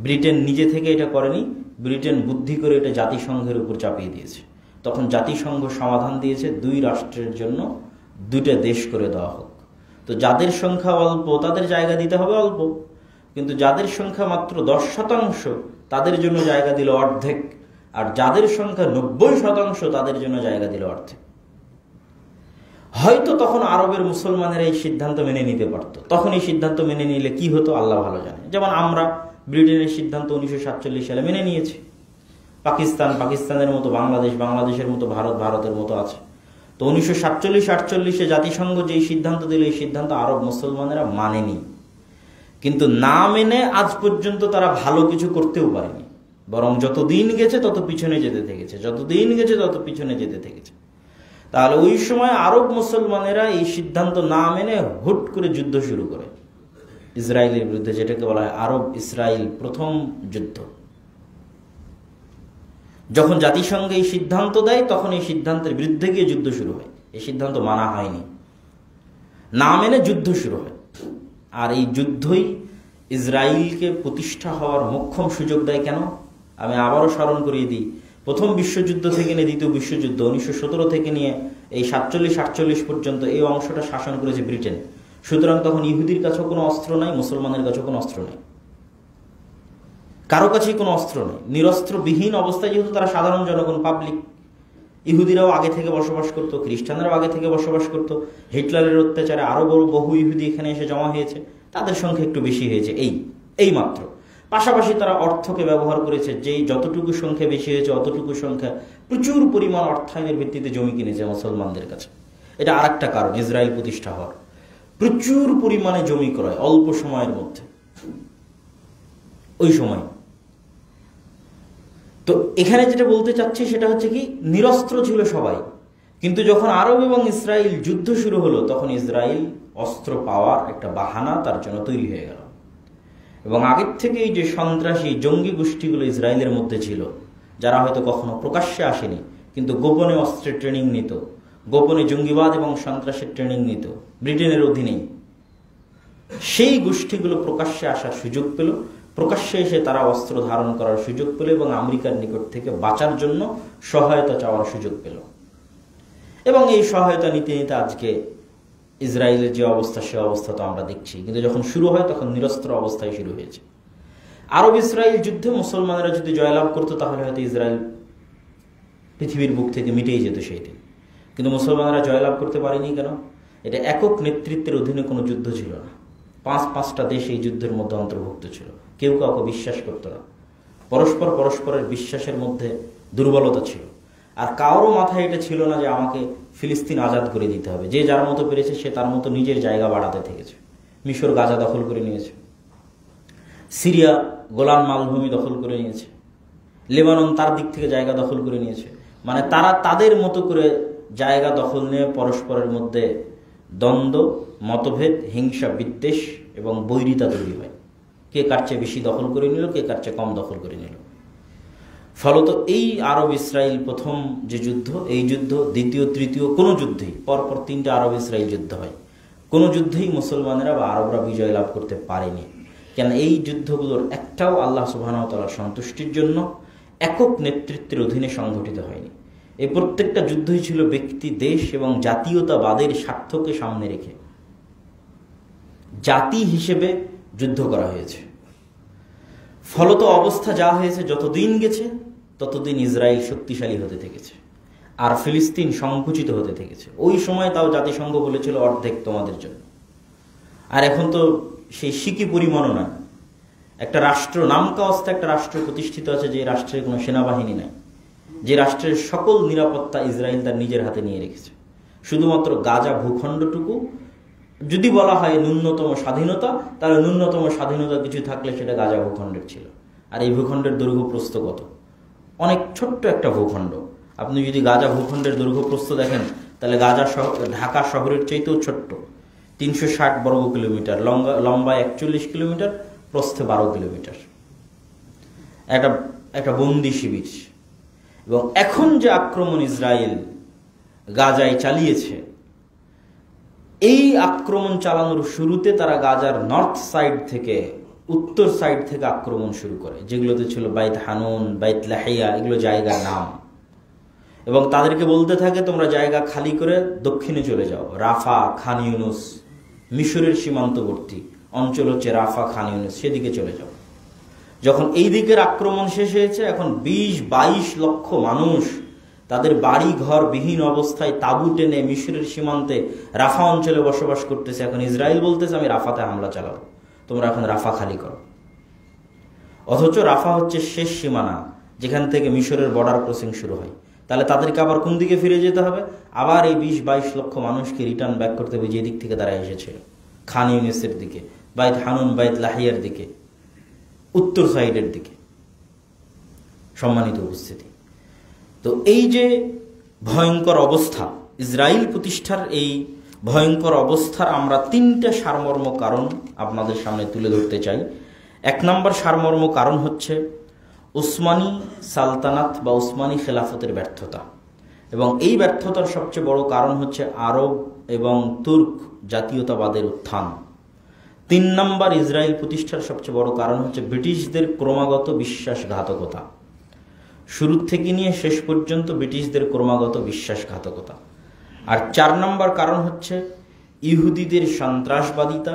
ব্রিটেন নিজে থেকে এটা করেনি, ব্রিটেন বুদ্ধি করে এটা জাতিসংঘের উপর চাপিয়ে দিয়েছে। তখন জাতিসংঘ সমাধান দিয়েছে 2 রাষ্ট্রের জন্য 2টা দেশ করে দেওয়া হোক। তো যাদের সংখ্যা অল্প তাদের জায়গা দিতে হবে অল্প, কিন্তু যাদের সংখ্যা মাত্র 10% তাদের জন্য জায়গা দিল অর্ধেক, আর যাদের সংখ্যা 90% তাদের জন্য জায়গা দিল অর্ধেক। হয়তো তখন আরবের মুসলমানেরা এই সিদ্ধান্ত মেনে নিতে পারত। তখন এই সিদ্ধান্ত মেনে নিলে কি হতো আল্লাহ ভালো জানে। যেমন আমরা ব্রিটেনের সিদ্ধান্ত 1947 সালে মেনে নিয়েছি। পাকিস্তানের মতো বাংলাদেশ, বাংলাদেশের মতো ভারত, ভারতের মতো আছে। তো 1947-48 জাতিসংঘ যেই সিদ্ধান্ত দিল, এই সিদ্ধান্ত আরব মুসলমানেরা মানেনি। কিন্তু না মেনে আজ পর্যন্ত তারা ভালো কিছু করতেও পারেনি, বরং যত দিন গেছে তত পিছনে যেতে থেকেছে, যত দিন গেছে তত পিছনে যেতে থেকেছে। তাহলে ওই সময় আরব মুসলমানেরা এই সিদ্ধান্ত না মেনে হুট করে যুদ্ধ শুরু করে ইসরায়েলের বিরুদ্ধে, যেটাকে বলা হয় আরব ইসরায়েল প্রথম যুদ্ধ। যখন জাতিসংঘ এই সিদ্ধান্ত দেয় তখন এই সিদ্ধান্তের বিরুদ্ধে গিয়ে যুদ্ধ শুরু হয়। এই সিদ্ধান্ত মানা হয়নি, না মেনে যুদ্ধ শুরু হয়। আর এই যুদ্ধই ইসরায়েলকে প্রতিষ্ঠা হওয়ার মোক্ষম সুযোগ দেয়। কেন? আমি আবারও স্মরণ করিয়ে দিই, প্রথম বিশ্বযুদ্ধ থেকে নিয়ে দ্বিতীয় বিশ্বযুদ্ধ 1917 থেকে নিয়ে এই 47-48 পর্যন্ত এই অংশটা শাসন করেছে ব্রিটেন। সুতরাং তখন ইহুদির কাছেও কোনো অস্ত্র নাই, মুসলমানের কাছেও কোনো অস্ত্র নাই, কারো কাছেই কোনো অস্ত্র নেই। নিরস্ত্রবিহীন অবস্থায়, যেহেতু তারা সাধারণ জনগণ, পাবলিক। ইহুদিরাও আগে থেকে বসবাস করতো, খ্রিস্টানরাও আগে থেকে বসবাস করতো। হিটলারের অত্যাচারে আরো বহু ইহুদি এখানে এসে জমা হয়েছে, তাদের সংখ্যা একটু বেশি হয়েছে এই মাত্র। পাশাপাশি তারা অর্থকে ব্যবহার করেছে, যেই যতটুকু সংখ্যা বেশি হয়েছে অতটুকু সংখ্যা প্রচুর পরিমাণ অর্থায়নের ভিত্তিতে জমি কিনেছে মুসলমানদের কাছে। এটা আরেকটা কারণ ইসরায়েল প্রতিষ্ঠা হওয়ার। প্রচুর পরিমাণে জমি ক্রয় অল্প সময়ের মধ্যে, ওই সময়। তো এখানে যেটা বলতে চাচ্ছি সেটা হচ্ছে কি, নিরস্ত্র ছিল সবাই, কিন্তু যখন আরব এবং ইসরায়েল যুদ্ধ শুরু হলো তখন ইসরায়েল অস্ত্র পাওয়ার একটা বাহানা তার জন্য তৈরি হয়ে গেল। এবং আগের থেকে এই যে সন্ত্রাসী জঙ্গি গোষ্ঠীগুলো ইসরায়েলের মধ্যে ছিল, যারা হয়তো কখনো প্রকাশ্যে আসেনি কিন্তু গোপনে অস্ত্রের ট্রেনিং নিত, গোপনে জঙ্গিবাদ এবং সন্ত্রাসের ট্রেনিং নিত ব্রিটেনের অধীনেই, সেই গোষ্ঠীগুলো প্রকাশ্যে আসার সুযোগ পেল, প্রকাশ্যে এসে তারা অস্ত্র ধারণ করার সুযোগ পেল এবং আমেরিকার নিকট থেকে বাঁচার জন্য সহায়তা চাওয়ার সুযোগ পেল। এবং এই সহায়তা নিতে নিতে আজকে ইসরায়েলের যে অবস্থা সে অবস্থা তো আমরা দেখছি, কিন্তু যখন শুরু হয় তখন নিরস্ত্র অবস্থায় শুরু হয়েছে। আরব ইসরায়েল যুদ্ধে মুসলমানেরা যদি জয়লাভ করতো তাহলে হয়তো ইসরায়েল পৃথিবীর বুক থেকে মিটেই যেত সেইটি, কিন্তু মুসলমানেরা জয়লাভ করতে পারেনি। কেন? এটা একক নেতৃত্বের অধীনে কোনো যুদ্ধ ছিল না, পাঁচটা দেশ এই যুদ্ধের মধ্যে অন্তর্ভুক্ত ছিল, কেউ কাউকে বিশ্বাস করত না, পরস্পরের বিশ্বাসের মধ্যে দুর্বলতা ছিল, আর কারোর মাথায় এটা ছিল না যে আমাকে ফিলিস্তিন আজাদ করে দিতে হবে। যে যার মতো পেরেছে সে তার মতো নিজের জায়গা বাড়াতে থেকেছে। মিশর গাজা দখল করে নিয়েছে, সিরিয়া গোলান মালভূমি দখল করে নিয়েছে, লেবানন তার দিক থেকে জায়গা দখল করে নিয়েছে। মানে তারা তাদের মতো করে জায়গা দখল নিয়ে পরস্পরের মধ্যে দ্বন্দ্ব, মতভেদ, হিংসা, বিদ্বেষ এবং বৈরিতা তৈরি হয়। কে কার চেয়ে বেশি দখল করে নিল, কে কার চেয়ে কম দখল করে নিল। ফলত এই আরব ইসরায়েল প্রথম যে যুদ্ধ, এই যুদ্ধ দ্বিতীয় তৃতীয় কোনো যুদ্ধেই, পরপর 3টা আরব ইসরায়েল যুদ্ধ হয়, কোনো যুদ্ধেই মুসলমানেরা বা আরবরা বিজয় লাভ করতে পারেনি। কেন? এই যুদ্ধগুলোর একটাও আল্লাহ সুবহানাহু ওয়া তাআলার সন্তুষ্টির জন্য একক নেতৃত্বের অধীনে সংঘটিত হয়নি। এই প্রত্যেকটা যুদ্ধই ছিল ব্যক্তি, দেশ এবং জাতীয়তাবাদের স্বার্থকে সামনে রেখে জাতি হিসেবে যুদ্ধ করা হয়েছে। ফলত অবস্থা যা হয়েছে, যতদিন গেছে ততদিন ইসরায়েল শক্তিশালী হতে থেকেছে আর ফিলিস্তিন সংকুচিত হতে থেকেছে। ওই সময় তাও জাতিসংঘ বলেছিল অর্ধেক তোমাদের জন্য, আর এখন তো সেই সিকি পরিমাণও নয়। একটা রাষ্ট্র, নামকাওয়াস্তে একটা রাষ্ট্র প্রতিষ্ঠিত আছে, যে রাষ্ট্রের কোনো সেনাবাহিনী নাই, যে রাষ্ট্রের সকল নিরাপত্তা ইসরায়েল তার নিজের হাতে নিয়ে রেখেছে। শুধুমাত্র গাজা ভূখণ্ডটুকু যদি বলা হয় ন্যূনতম স্বাধীনতা, তাহলে ন্যূনতম স্বাধীনতা কিছু থাকলে সেটা গাজা ভূখণ্ডের ছিল। আর এই ভূখণ্ডের দৈর্ঘ্য প্রস্থ কত? অনেক ছোট্ট একটা ভূখণ্ড। আপনি যদি গাজা ভূখণ্ডের দৈর্ঘ্য প্রস্থ দেখেন তাহলে গাজা ঢাকা শহরের চাইতেও ছোট্ট, 360 বর্গ কিলোমিটার, লম্বায় 41 কিলোমিটার, প্রস্থে 12 কিলোমিটার, একটা বন্দি শিবির। এবং এখন যে আক্রমণ ইসরায়েল গাজায় চালিয়েছে, এই আক্রমণ চালানোর শুরুতে তারা গাজার নর্থ সাইড থেকে, উত্তর সাইড থেকে আক্রমণ শুরু করে, যেগুলোতে ছিল বাইত হানুন, বাইত লাহিয়া, এগুলো জায়গার নাম। এবং তাদেরকে বলতে থাকে তোমরা জায়গা খালি করে দক্ষিণে চলে যাও, রাফা, খান ইউনুস, মিশরের সীমান্তবর্তী অঞ্চল হচ্ছে রাফা, খান ইউনুস, সেদিকে চলে যাও। যখন এই দিকের আক্রমণ শেষ হয়েছে, এখন 20-22 লক্ষ মানুষ তাদের বাড়ি ঘর বিহীন অবস্থায় তাঁবু টেনে মিশরের সীমান্তে রাফা অঞ্চলে বসবাস করতেছে। এখন ইসরায়েল বলতেছে আমি রাফাতে হামলা চালাবো, তোমরা এখন রাফা খালি করো। অথচ রাফা হচ্ছে শেষ সীমানা, যেখান থেকে মিশরের বর্ডার ক্রসিং শুরু হয়। তাহলে তাদেরকে আবার কোন দিকে ফিরে যেতে হবে? আবার এই 20-22 লক্ষ মানুষকে রিটার্ন ব্যাক করতে হবে যে দিক থেকে তারা এসেছিল, খান ইউনিসের দিকে, বাইত হানুন, বাইত লাহিয়ার দিকে, উত্তর সাইডের দিকে। সম্মানিত উপস্থিতি, তো এই যে ভয়ঙ্কর অবস্থা, ইসরায়েল প্রতিষ্ঠার এই ভয়ঙ্কর অবস্থার আমরা 3টা সারমর্ম কারণ আপনাদের সামনে তুলে ধরতে চাই। 1 নম্বর সারমর্ম কারণ হচ্ছে উসমানী সালতানাত বা উসমানী খেলাফতের ব্যর্থতা, এবং এই ব্যর্থতার সবচেয়ে বড় কারণ হচ্ছে আরব এবং তুর্ক জাতীয়তাবাদের উত্থান। 3 নম্বর ইসরায়েল প্রতিষ্ঠার সবচেয়ে বড় কারণ হচ্ছে ব্রিটিশদের ক্রমাগত বিশ্বাসঘাতকতা। শুরু থেকে নিয়ে শেষ পর্যন্ত ব্রিটিশদের ক্রমাগত বিশ্বাসঘাতকতা। আর 4 নম্বর কারণ হচ্ছে ইহুদিদের সন্ত্রাসবাদিতা,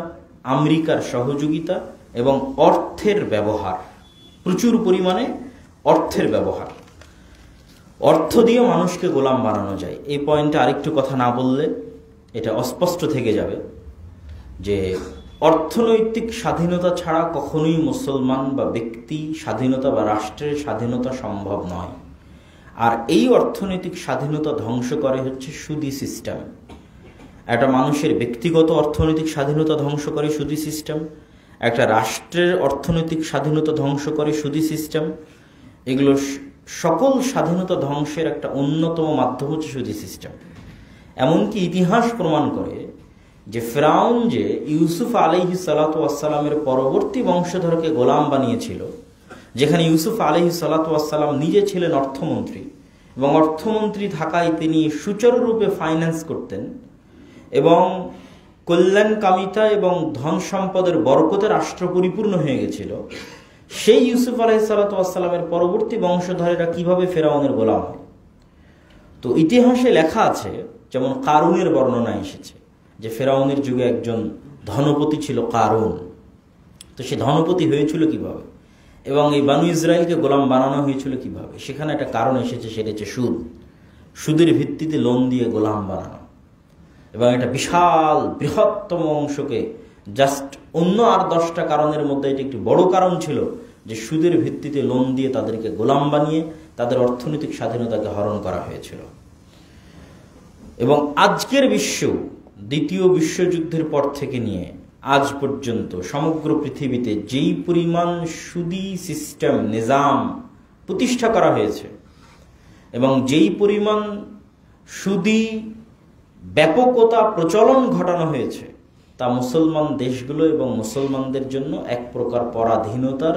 আমেরিকার সহযোগিতা এবং অর্থের ব্যবহার, প্রচুর পরিমাণে অর্থের ব্যবহার। অর্থ দিয়ে মানুষকে গোলাম বানানো যায়। এই পয়েন্টে আরেকটু কথা না বললে এটা অস্পষ্ট থেকে যাবে যে অর্থনৈতিক স্বাধীনতা ছাড়া কখনোই মুসলমান বা ব্যক্তি স্বাধীনতা বা রাষ্ট্রের স্বাধীনতা সম্ভব নয়। আর এই অর্থনৈতিক স্বাধীনতা ধ্বংস করে হচ্ছে সুদি সিস্টেম। একটা মানুষের ব্যক্তিগত অর্থনৈতিক স্বাধীনতা ধ্বংস করে সুদী সিস্টেম, একটা রাষ্ট্রের অর্থনৈতিক স্বাধীনতা ধ্বংস করে সুদী সিস্টেম। এগুলো সকল স্বাধীনতা ধ্বংসের একটা অন্যতম মাধ্যম হচ্ছে সুদী সিস্টেম। এমনকি ইতিহাস প্রমাণ করে যে ফিরআউন যে ইউসুফ আলাইহিস সালাতু ওয়াস সালামের পরবর্তী বংশধরকে গোলাম বানিয়েছিল, যেখানে ইউসুফ আলাইহিস সালাতু ওয়াস সালাম নিজে ছিলেন অর্থমন্ত্রী এবং অর্থমন্ত্রী থাকায় তিনি সুচারুরূপে ফাইন্যান্স করতেন এবং কল্যাণকামিতা এবং ধন সম্পদের বরকতে রাষ্ট্র পরিপূর্ণ হয়ে গেছিল, সেই ইউসুফ আলাইহিস সালাতু ওয়াস সালামের পরবর্তী বংশধরেরা কিভাবে ফিরআউনের গোলাম হয়। তো ইতিহাসে লেখা আছে, যেমন কারুনের বর্ণনা এসেছে যে ফিরআউনের যুগে একজন ধনপতি ছিল কারুন। তো সে ধনপতি হয়েছিল কিভাবে এবং এই বানু ইসরায়েলকে গোলাম বানানো হয়েছিল কিভাবে, সেখানে একটা কারণ এসেছে, সেটা হচ্ছে সুদ। সুদের ভিত্তিতে লোন দিয়ে গোলাম বানানো এবং একটা বিশাল বৃহত্তম অংশকে জাস্ট অন্য আর 10টা কারণের মধ্যে এটা একটি বড় কারণ ছিল যে সুদের ভিত্তিতে লোন দিয়ে তাদেরকে গোলাম বানিয়ে তাদের অর্থনৈতিক স্বাধীনতাকে হরণ করা হয়েছিল। এবং আজকের বিশ্ব দ্বিতীয় বিশ্বযুদ্ধের পর থেকে নিয়ে আজ পর্যন্ত সমগ্র পৃথিবীতে যেই পরিমাণ সুদী সিস্টেম নিজাম প্রতিষ্ঠা করা হয়েছে এবং যেই পরিমাণ সুদী ব্যাপকতা প্রচলন ঘটানো হয়েছে, তা মুসলমান দেশগুলো এবং মুসলমানদের জন্য এক প্রকার পরাধীনতার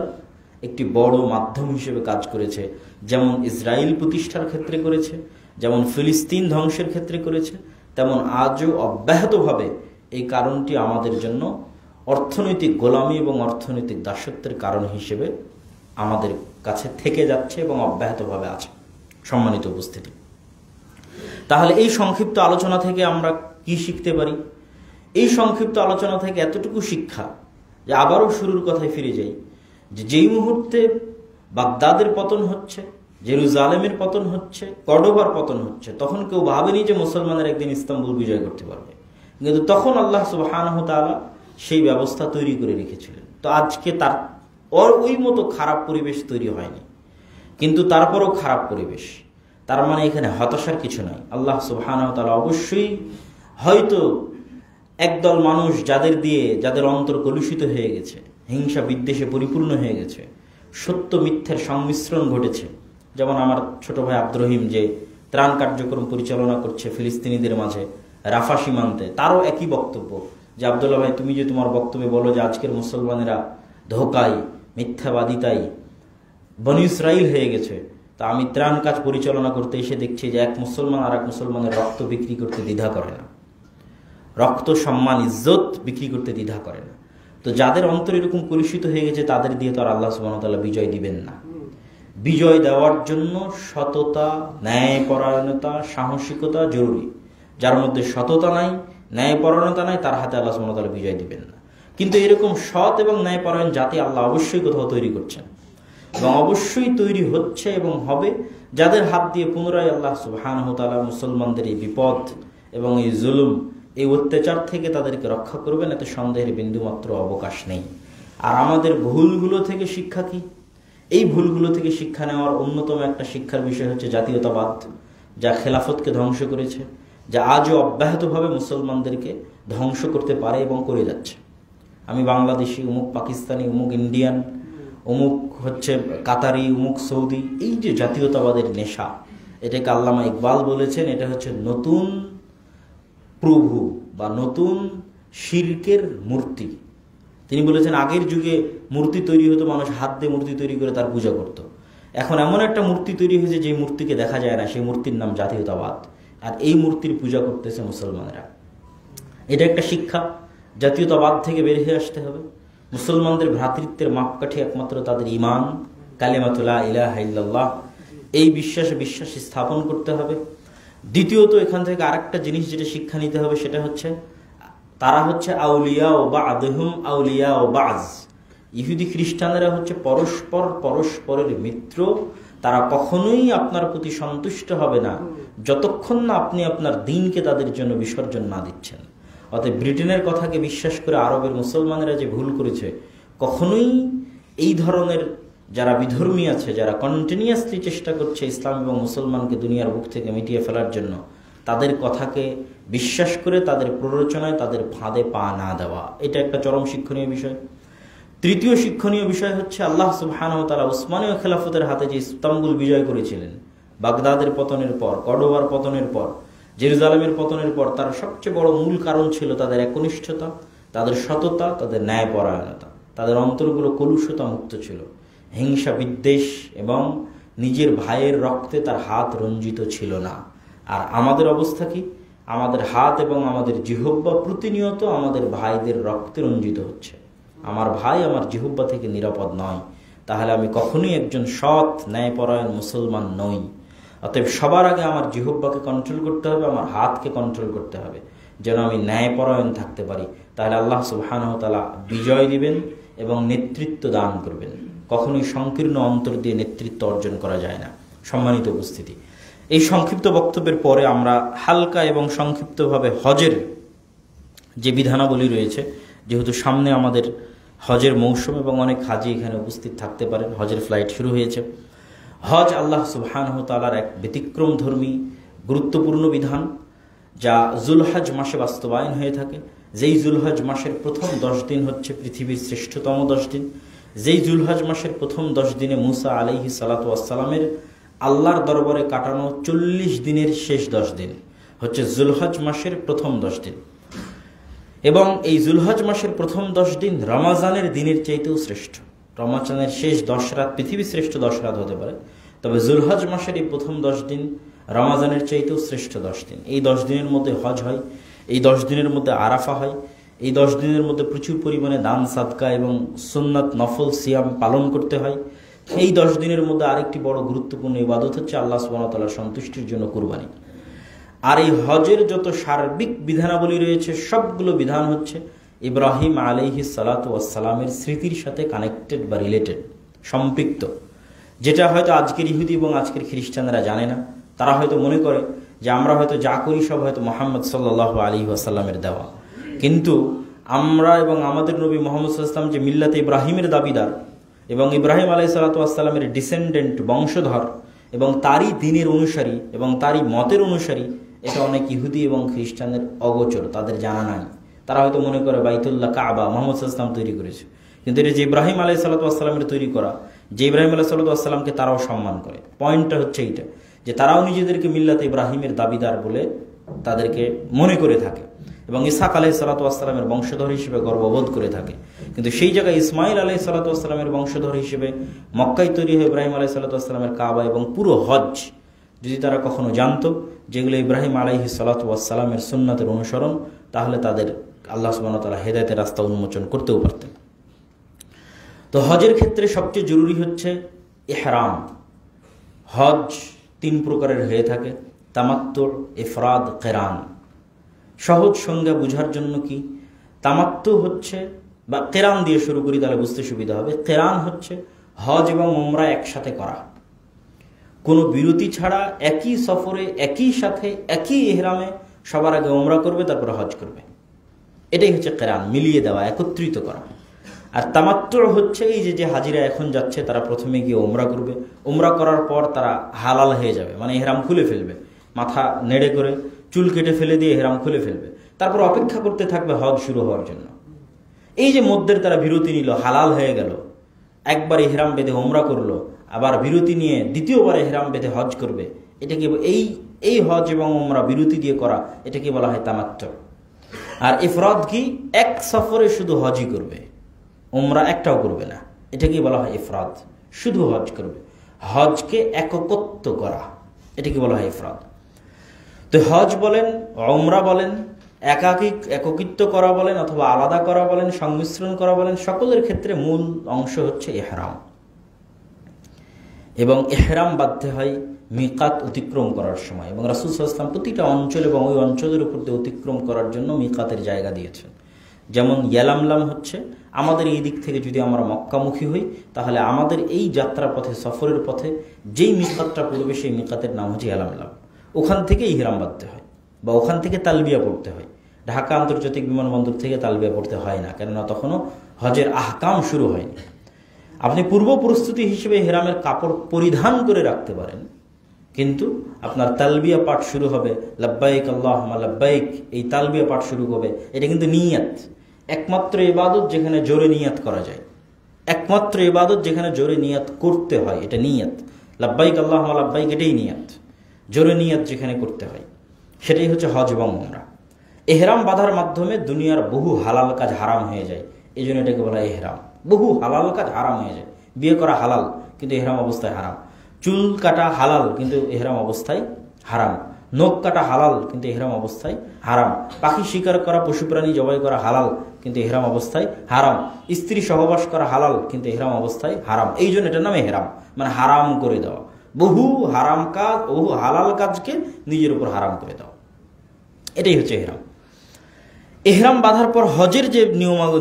একটি বড় মাধ্যম হিসেবে কাজ করেছে। যেমন ইসরায়েল প্রতিষ্ঠার ক্ষেত্রে করেছে, যেমন ফিলিস্তিন ধ্বংসের ক্ষেত্রে করেছে, তেমন আজও অব্যাহতভাবে এই কারণটি আমাদের জন্য অর্থনৈতিক গোলামি এবং অর্থনৈতিক দাসত্বের কারণ হিসেবে আমাদের কাছে থেকে যাচ্ছে এবং অব্যাহতভাবে আছে। সম্মানিত উপস্থিতি, তাহলে এই সংক্ষিপ্ত আলোচনা থেকে আমরা কি শিখতে পারি? এই সংক্ষিপ্ত আলোচনা থেকে এতটুকু শিক্ষা যে আবারও শুরুর কথায় ফিরে যাই, যে যেই মুহূর্তে বাগদাদের পতন হচ্ছে, জেরুজালেমের পতন হচ্ছে, কর্ডোবার পতন হচ্ছে, তখন কেউ ভাবেনি যে মুসলমানের একদিন ইস্তাম্বুল বিজয় করতে পারবে, কিন্তু তখন আল্লাহ সুবহানাহু ওয়া তাআলা সেই ব্যবস্থা তৈরি করে রেখেছিলেন। তো আজকে তার ওই মতো খারাপ পরিবেশ তৈরি হয়নি, কিন্তু তারপরও খারাপ পরিবেশ। তার মানে এখানে হতাশার কিছু নাই। আল্লাহ সুবহানাহু ওয়া তাআলা অবশ্যই হয়তো একদল মানুষ যাদের অন্তর কলুষিত হয়ে গেছে, হিংসা বিদ্বেষে পরিপূর্ণ হয়ে গেছে, সত্য মিথ্যার সংমিশ্রণ ঘটেছে, যেমন আমার ছোট ভাই আব্দুর রহিম যে ত্রাণ কার্যক্রম পরিচালনা করছে ফিলিস্তিনিদের মাঝে রাফা সীমান্তে, তারও একই বক্তব্য যে আব্দুল্লাহ ভাই, তুমি যে তোমার বক্তব্যে বলো যে আজকের মুসলমানেরা ধোঁকায় মিথ্যাবাদিতাই বনী ইসরাইল হয়ে গেছে, তা আমি ত্রাণ কাজ পরিচালনা করতে এসে দেখছি যে এক মুসলমান আর এক মুসলমানের রক্ত বিক্রি করতে দ্বিধা করে না, রক্ত সম্মান ইজ্জত বিক্রি করতে দ্বিধা করে না। তো যাদের অন্তর এরকম কলুষিত হয়ে গেছে তাদের দিয়ে তো আর আল্লাহ সুবহানাহু ওয়া তাআলা বিজয় দিবেন না। বিজয় দেওয়ার জন্য সততা, ন্যায়পরায়ণতা, সাহসিকতা জরুরি। যার মধ্যে সততা নাই, ন্যায়পরায়ণতা নাই, তার হাতে আল্লাহ সুবহানাহু ওয়া তাআলা বিজয় দিবেন না। কিন্তু এরকম সৎ এবং ন্যায়পরায়ণ জাতি আল্লাহ অবশ্যই কোথাও তৈরি করছেন এবং অবশ্যই তৈরি হচ্ছে এবং হবে, যাদের হাত দিয়ে পুনরায় আল্লাহ সুবহানাহু ওয়া তাআলা মুসলমানদের এই বিপদ এবং এই জুলুম, এই অত্যাচার থেকে তাদেরকে রক্ষা করবেন, এতে সন্দেহের বিন্দুমাত্র অবকাশ নেই। আর আমাদের ভুলগুলো থেকে শিক্ষা কি? এই ভুলগুলো থেকে শিক্ষা নেওয়ার অন্যতম একটা শিক্ষার বিষয় হচ্ছে জাতীয়তাবাদ, যা খেলাফতকে ধ্বংস করেছে, যা আজও অব্যাহতভাবে মুসলমানদেরকে ধ্বংস করতে পারে এবং করে যাচ্ছে। আমি বাংলাদেশি, অমুক পাকিস্তানি, অমুক ইন্ডিয়ান, অমুক হচ্ছে কাতারি, অমুক সৌদি, এই যে জাতীয়তাবাদের নেশা, এটাকে আল্লামা ইকবাল বলেছেন এটা হচ্ছে নতুন প্রভু বা নতুন শিরকের মূর্তি। তিনি বলেছেন আগের যুগে মূর্তি তৈরি হতো, মানুষ হাত দিয়ে মূর্তি তৈরি করে তার পূজা করত। এখন এমন একটা মূর্তি তৈরি হয়েছে যে মূর্তিকে দেখা যায় না, সেই মূর্তির নাম জাতীয়তাবাদ, আর এই মূর্তির পূজা করতেছে মুসলমানেরা। এটা একটা শিক্ষা, জাতীয়তাবাদ থেকে বের হয়ে আসতে হবে। মুসলমানদের ভ্রাতৃত্বের মাপকাঠি একমাত্র তাদের ঈমান, কালিমাতু লা ইলাহা ইল্লাল্লাহ, এই বিশ্বাস স্থাপন করতে হবে। দ্বিতীয়ত এখান থেকে আরেকটা জিনিস যেটা শিক্ষা নিতে হবে সেটা হচ্ছে তারা হচ্ছে আউলিয়া ও বা'দহুম আউলিয়া ও বা'জ। ইহুদি খ্রিস্টানেরা হচ্ছে পরস্পরের মিত্র। তারা কখনোই আপনার প্রতি সন্তুষ্ট হবে না যতক্ষণ না আপনি আপনার দ্বীনকে তাদের জন্য বিসর্জন না দিচ্ছেন। অতএব ব্রিটেনের কথাকে বিশ্বাস করে আরবের মুসলমানেরা যে ভুল করেছে, কখনোই এই ধরনের যারা বিধর্মী আছে, যারা কন্টিনিউয়াসলি চেষ্টা করছে ইসলাম এবং মুসলমানকে দুনিয়ার বুক থেকে মিটিয়ে ফেলার জন্য, তাদের কথাকে বিশ্বাস করে তাদের প্ররোচনায় তাদের ফাঁদে পা না দেওয়া, এটা একটা চরম শিক্ষণীয় বিষয়। তৃতীয় শিক্ষণীয় বিষয় হচ্ছে আল্লাহ সুবহানাহু ওয়া তাআলা উসমানীয় খেলাফতের হাতে যে ইস্তাম্বুল বিজয় করেছিলেন, বাগদাদের পতনের পর, কর্ডোবার পতনের পর, জেরুজালেমের পতনের পর, তার সবচেয়ে বড় মূল কারণ ছিল তাদের একনিষ্ঠতা, তাদের সততা, তাদের ন্যায়পরায়ণতা। তাদের অন্তরগুলো কলুষতা মুক্ত ছিল, হিংসা বিদ্বেষ এবং নিজের ভাইয়ের রক্তে তার হাত রঞ্জিত ছিল না। আর আমাদের অবস্থা কি? আমাদের হাত এবং আমাদের জিহ্বা প্রতিনিয়ত আমাদের ভাইদের রক্তে রঞ্জিত হচ্ছে। আমার ভাই আমার জিহ্বা থেকে নিরাপদ নয়, তাহলে আমি কখনোই একজন সৎ ন্যায়পরায়ণ মুসলমান নই। অতএব সবার আগে আমার জিহ্বাকে কন্ট্রোল করতে হবে, আমার হাতকে কন্ট্রোল করতে হবে, যেন আমি ন্যায়পরায়ণ থাকতে পারি। তাহলে আল্লাহ সুবহানাহু ওয়া তাআলা বিজয় দিবেন এবং নেতৃত্ব দান করবেন। কখনোই সংকীর্ণ অন্তর দিয়ে নেতৃত্ব অর্জন করা যায় না। সম্মানিত উপস্থিতি, এই সংক্ষিপ্ত বক্তব্যের পরে আমরা হালকা এবং সংক্ষিপ্তভাবে হজের যে বিধানাবলী রয়েছে, যেহেতু সামনে আমাদের হজের মৌসুম এবং অনেক হাজি এখানে উপস্থিত থাকতে পারেন, হজের ফ্লাইট শুরু হয়েছে। হজ আল্লাহ সুবহানাহু ওয়া তাআলার এক ব্যতিক্রমধর্মী গুরুত্বপূর্ণ বিধান, যা জুলহজ মাসে বাস্তবায়ন হয়ে থাকে। যেই জুলহজ মাসের প্রথম 10 দিন হচ্ছে পৃথিবীর শ্রেষ্ঠতম 10 দিন। যেই জুলহজ মাসের প্রথম 10 দিনে মুসা আলাইহিস সালাতু ওয়াস সালামের আল্লাহর দরবারে কাটানো 40 দিনের শেষ 10 দিন হচ্ছে জুলহজ মাসের প্রথম 10 দিন। এবং এই জুলহজ মাসের প্রথম 10 দিন রমাজানের দিনের চাইতেও শ্রেষ্ঠ। রমাজানের শেষ 10 রাত পৃথিবীর শ্রেষ্ঠ 10 রাত হতে পারে, তবে জুলহজ মাসের এই প্রথম 10 দিন রমাজানের চাইতেও শ্রেষ্ঠ 10 দিন। এই 10 দিনের মধ্যে হজ হয়, এই 10 দিনের মধ্যে আরাফা হয়, এই 10 দিনের মধ্যে প্রচুর পরিমাণে দান সাদকা এবং সুন্নাত নফল সিয়াম পালন করতে হয়। এই 10 দিনের মধ্যে আরেকটি বড় গুরুত্বপূর্ণ ইবাদত হচ্ছে আল্লাহ সুবহানাহু ওয়া তাআলার সন্তুষ্টির জন্য কুরবানি। আর এই হজের যত সার্বিক বিধানাবলী রয়েছে সবগুলো বিধান হচ্ছে ইব্রাহিম আলাইহিস সালাতু ওয়াস সালামের স্মৃতির সাথে কানেক্টেড বা রিলেটেড, সম্পৃক্ত, যেটা হয়তো আজকের ইহুদি এবং আজকের খ্রিস্টানরা জানে না। তারা হয়তো মনে করে যে আমরা হয়তো যা করি সব হয়তো মুহাম্মদ সাল্লাল্লাহু আলাইহি ওয়াসাল্লামের দেওয়া, কিন্তু আমরা এবং আমাদের নবী মুহাম্মদ সাল্লাল্লাহু আলাইহি ওয়াসাল্লাম যে মিল্লাতে ইব্রাহিমের দাবিদার এবং ইব্রাহিম আলাইহিস সালাতু ওয়াস সালামের ডিসেন্ডেন্ট বংশধর এবং তারই দ্বীনের অনুসারী এবং তারই মতের অনুসারী, এটা অনেক ইহুদি এবং খ্রিস্টানদের অগোচর, তাদের জানা নাই। তারা হয়তো মনে করে বাইতুল্লাহ কাবা মুহাম্মদ সাল্লাল্লাহু আলাইহি ওয়াসাল্লাম তৈরি করেছে, কিন্তু এটা যে ইব্রাহিম আলাইহিস সালাতু ওয়াস সালামের তৈরি করা, যে ইব্রাহিম আলাইহিস সালাতু ওয়াস সালামকে তারাও সম্মান করে। পয়েন্টটা হচ্ছে এইটা, যে তারাও নিজেদেরকে মিল্লাতে ইব্রাহিমের দাবিদার বলে তাদেরকে মনে করে থাকে এবং ইসহাক আলাইহিস সালাতু ওয়াস সালামের বংশধর হিসেবে গর্ববোধ করে থাকে। কিন্তু সেই জায়গায় ইসমাইল আলাইহিস সালাতু ওয়াস সালামের বংশধর হিসেবে মক্কায় তৈরি হয় ইব্রাহিম আলাইহিস সালাতু ওয়াস সালামের কাবা এবং পুরো হজ যদি তারা কখনো জানতো যেগুলো ইব্রাহিম আলাইহিস সালাতু ওয়াস সালামের সুন্নাতের অনুসরণ, তাহলে তাদের আল্লাহ সুবহানাহু ওয়া তাআলা হেদায়েতের রাস্তা উন্মোচন করতেও পারতেন। তো হজের ক্ষেত্রে সবচেয়ে জরুরি হচ্ছে ইহরাম। হজ 3 প্রকারের হয়ে থাকে, তামাত্তু, ইফরাদ, কিরান। সহজ সংজ্ঞা বোঝার জন্য কি, তামাত্তু হচ্ছে, বা কিরান দিয়ে শুরু করি তাহলে বুঝতে সুবিধা হবে। কিরান হচ্ছে হজ এবং উমরা একসাথে করা, কোনো বিরতি ছাড়া একই সফরে একই সাথে একই ইহরামে সবার আগে উমরা করবে তারপরে হজ করবে, এটাই হচ্ছে কিরান, মিলিয়ে দেওয়া, একত্রিত করা। আর তামাত্তু হচ্ছে এই যে হাজিরা এখন যাচ্ছে তারা প্রথমে গিয়ে উমরা করবে, উমরা করার পর তারা হালাল হয়ে যাবে, মানে ইহরাম খুলে ফেলবে, মাথা নেড়ে করে চুল কেটে ফেলে দিয়ে ইহরাম খুলে ফেলবে, তারপর অপেক্ষা করতে থাকবে হজ শুরু হওয়ার জন্য। এই যে মধ্যের তারা বিরতি নিল, হালাল হয়ে গেল, একবার ইহরাম বেঁধে উমরা করলো, আবার বিরতি নিয়ে দ্বিতীয়বার ইহরাম বেঁধে হজ করবে, এটাকে এই হজ এবং উমরা বিরতি দিয়ে করা, এটাকে বলা হয় তামাত্তু। আর ইফরাদ কি, এক সফরে শুধু হজই করবে, উমরা একটাও করবে না, এটাকে বলা হয় ইফরাদ, শুধু হজ করবে, হজকে একত্ব করা, এটাকে বলা হয় ইফরাদ। তো হজ বলেন, উমরা বলেন, একত্ব করা বলেন অথবা আলাদা করা বলেন, সংমিশ্রণ করা বলেন, সকলের ক্ষেত্রে মূল অংশ হচ্ছে ইহরাম। এবং ইহরাম বাঁধতে হয় মিকাত অতিক্রম করার সময়, এবং রাসূল সাল্লাল্লাহু আলাইহি ওয়াসাল্লাম প্রতিটা অঞ্চল এবং ওই অঞ্চলের উপর দিয়ে অতিক্রম করার জন্য মিকাতের জায়গা দিয়েছেন। যেমন ইয়ালামলাম হচ্ছে আমাদের এই দিক থেকে যদি আমরা মক্কামুখী হই, তাহলে আমাদের এই যাত্রা পথে, সফরের পথে যেই মিকাতটা পড়বে সেই মিকাতের নাম হচ্ছে ইয়ালামলাম। ওখান থেকে ইহরাম বাঁধতে হয় বা ওখান থেকে তালবিয়া পড়তে হয়। ঢাকা আন্তর্জাতিক বিমানবন্দর থেকে তালবিয়া পড়তে হয় না, কেননা তখনও হজের আহকাম শুরু হয়নি। আপনি পূর্ব প্রস্তুতি হিসেবে ইহরামের কাপড় পরিধান করে রাখতে পারেন, কিন্তু আপনার তালবিয়া পাঠ শুরু হবে লাব্বাইক আল্লাহুম্মা লাব্বাইক, এই তালবিয়া পাঠ শুরু হবে, এটা কিন্তু নিয়াত। একমাত্র ইবাদত যেখানে জোরে নিয়াত করা যায়, একমাত্র ইবাদত যেখানে জোরে নিয়াত করতে হয়, এটা নিয়াত। লাব্বাইক আল্লাহুম্মা লাব্বাইক এটাই নিয়াত, জোরে নিয়াত যেখানে করতে হয়, সেটাই হচ্ছে হজ এবং উমরা। এহরাম বাঁধার মাধ্যমে দুনিয়ার বহু হালাল কাজ হারাম হয়ে যায়, এই জন্য এটাকে বলা হয় এহরাম। বহু হালাল কাজ হারাম হয়ে যায়। বিয়ে করা হালাল কিন্তু এহরাম অবস্থায় হারাম, চুল কাটা হালাল কিন্তু এহরাম অবস্থায় হারাম, নখ কাটা হালাল কিন্তু এহরাম অবস্থায় হারাম, পাখি শিকার করা, পশু প্রাণী জবাই করা হালাল কিন্তু এহরাম অবস্থায় হারাম, স্ত্রী সহবাস করা হালাল কিন্তু এহরাম অবস্থায় হারাম। এই জন্য এটার নাম এহরাম, মানে হারাম করে দেওয়া। বহু হারাম কাজ, বহু হালাল কাজকে নিজের উপর হারাম করে দেওয়া, এটাই হচ্ছে এহরাম। এহরাম বাঁধার পর হজের যে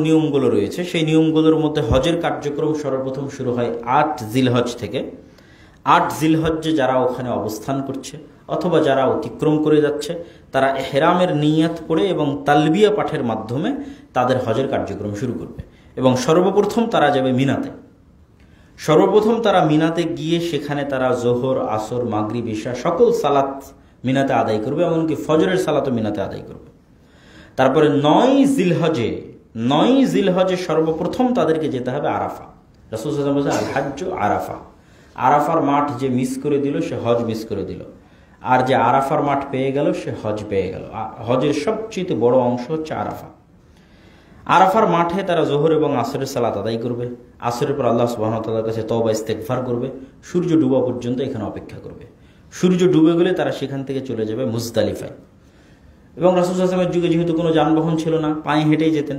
নিয়মগুলো রয়েছে, সেই নিয়মগুলোর মধ্যে হজের কার্যক্রম সর্বপ্রথম শুরু হয় ৮ জিলহজ থেকে। ৮ জিলহজ্জে যারা ওখানে অবস্থান করছে অথবা যারা অতিক্রম করে যাচ্ছে, তারা এহরামের নিয়াত পড়ে এবং তালবিয়া পাঠের মাধ্যমে তাদের হজের কার্যক্রম শুরু করবে। এবং সর্বপ্রথম তারা যাবে মিনাতে। সর্বপ্রথম তারা মিনাতে গিয়ে সেখানে তারা জোহর, আসর, মাগরিব, ইশা সকল সালাত মিনাতে আদায় করবে, এমনকি ফজরের সালাতও মিনাতে আদায় করবে। তারপরে ৯ জিলহজে সর্বপ্রথম তাদেরকে যেতে হবে আরাফা। রাসূল সাল্লাল্লাহু আলাইহি ওয়াসাল্লাম বলেছেন আল হাজ্জু আরাফা, আরাফার মাঠ যে মিস করে দিল সে হজ মিস করে দিল, আর যে আরাফার মাঠ পেয়ে গেল সে হজ পেয়ে গেল। হজের সবচেয়ে বড় অংশ হচ্ছে আরাফা। আরাফার মাঠে তারা জোহর এবং আসরের সালাত আদায় করবে। আসরের পর আল্লাহ সুবহানাহু ওয়া তাআলার কাছে তওবা ইস্তেগফার করবে, সূর্য ডুবা পর্যন্ত এখানে অপেক্ষা করবে। সূর্য ডুবে গেলে তারা সেখান থেকে চলে যাবে মুজদালিফায়। এবং রাসূল সাল্লাল্লাহু আলাইহি ওয়াসাল্লামের যুগে যেহেতু কোনো যানবাহন ছিল না, পায়ে হেঁটেই যেতেন।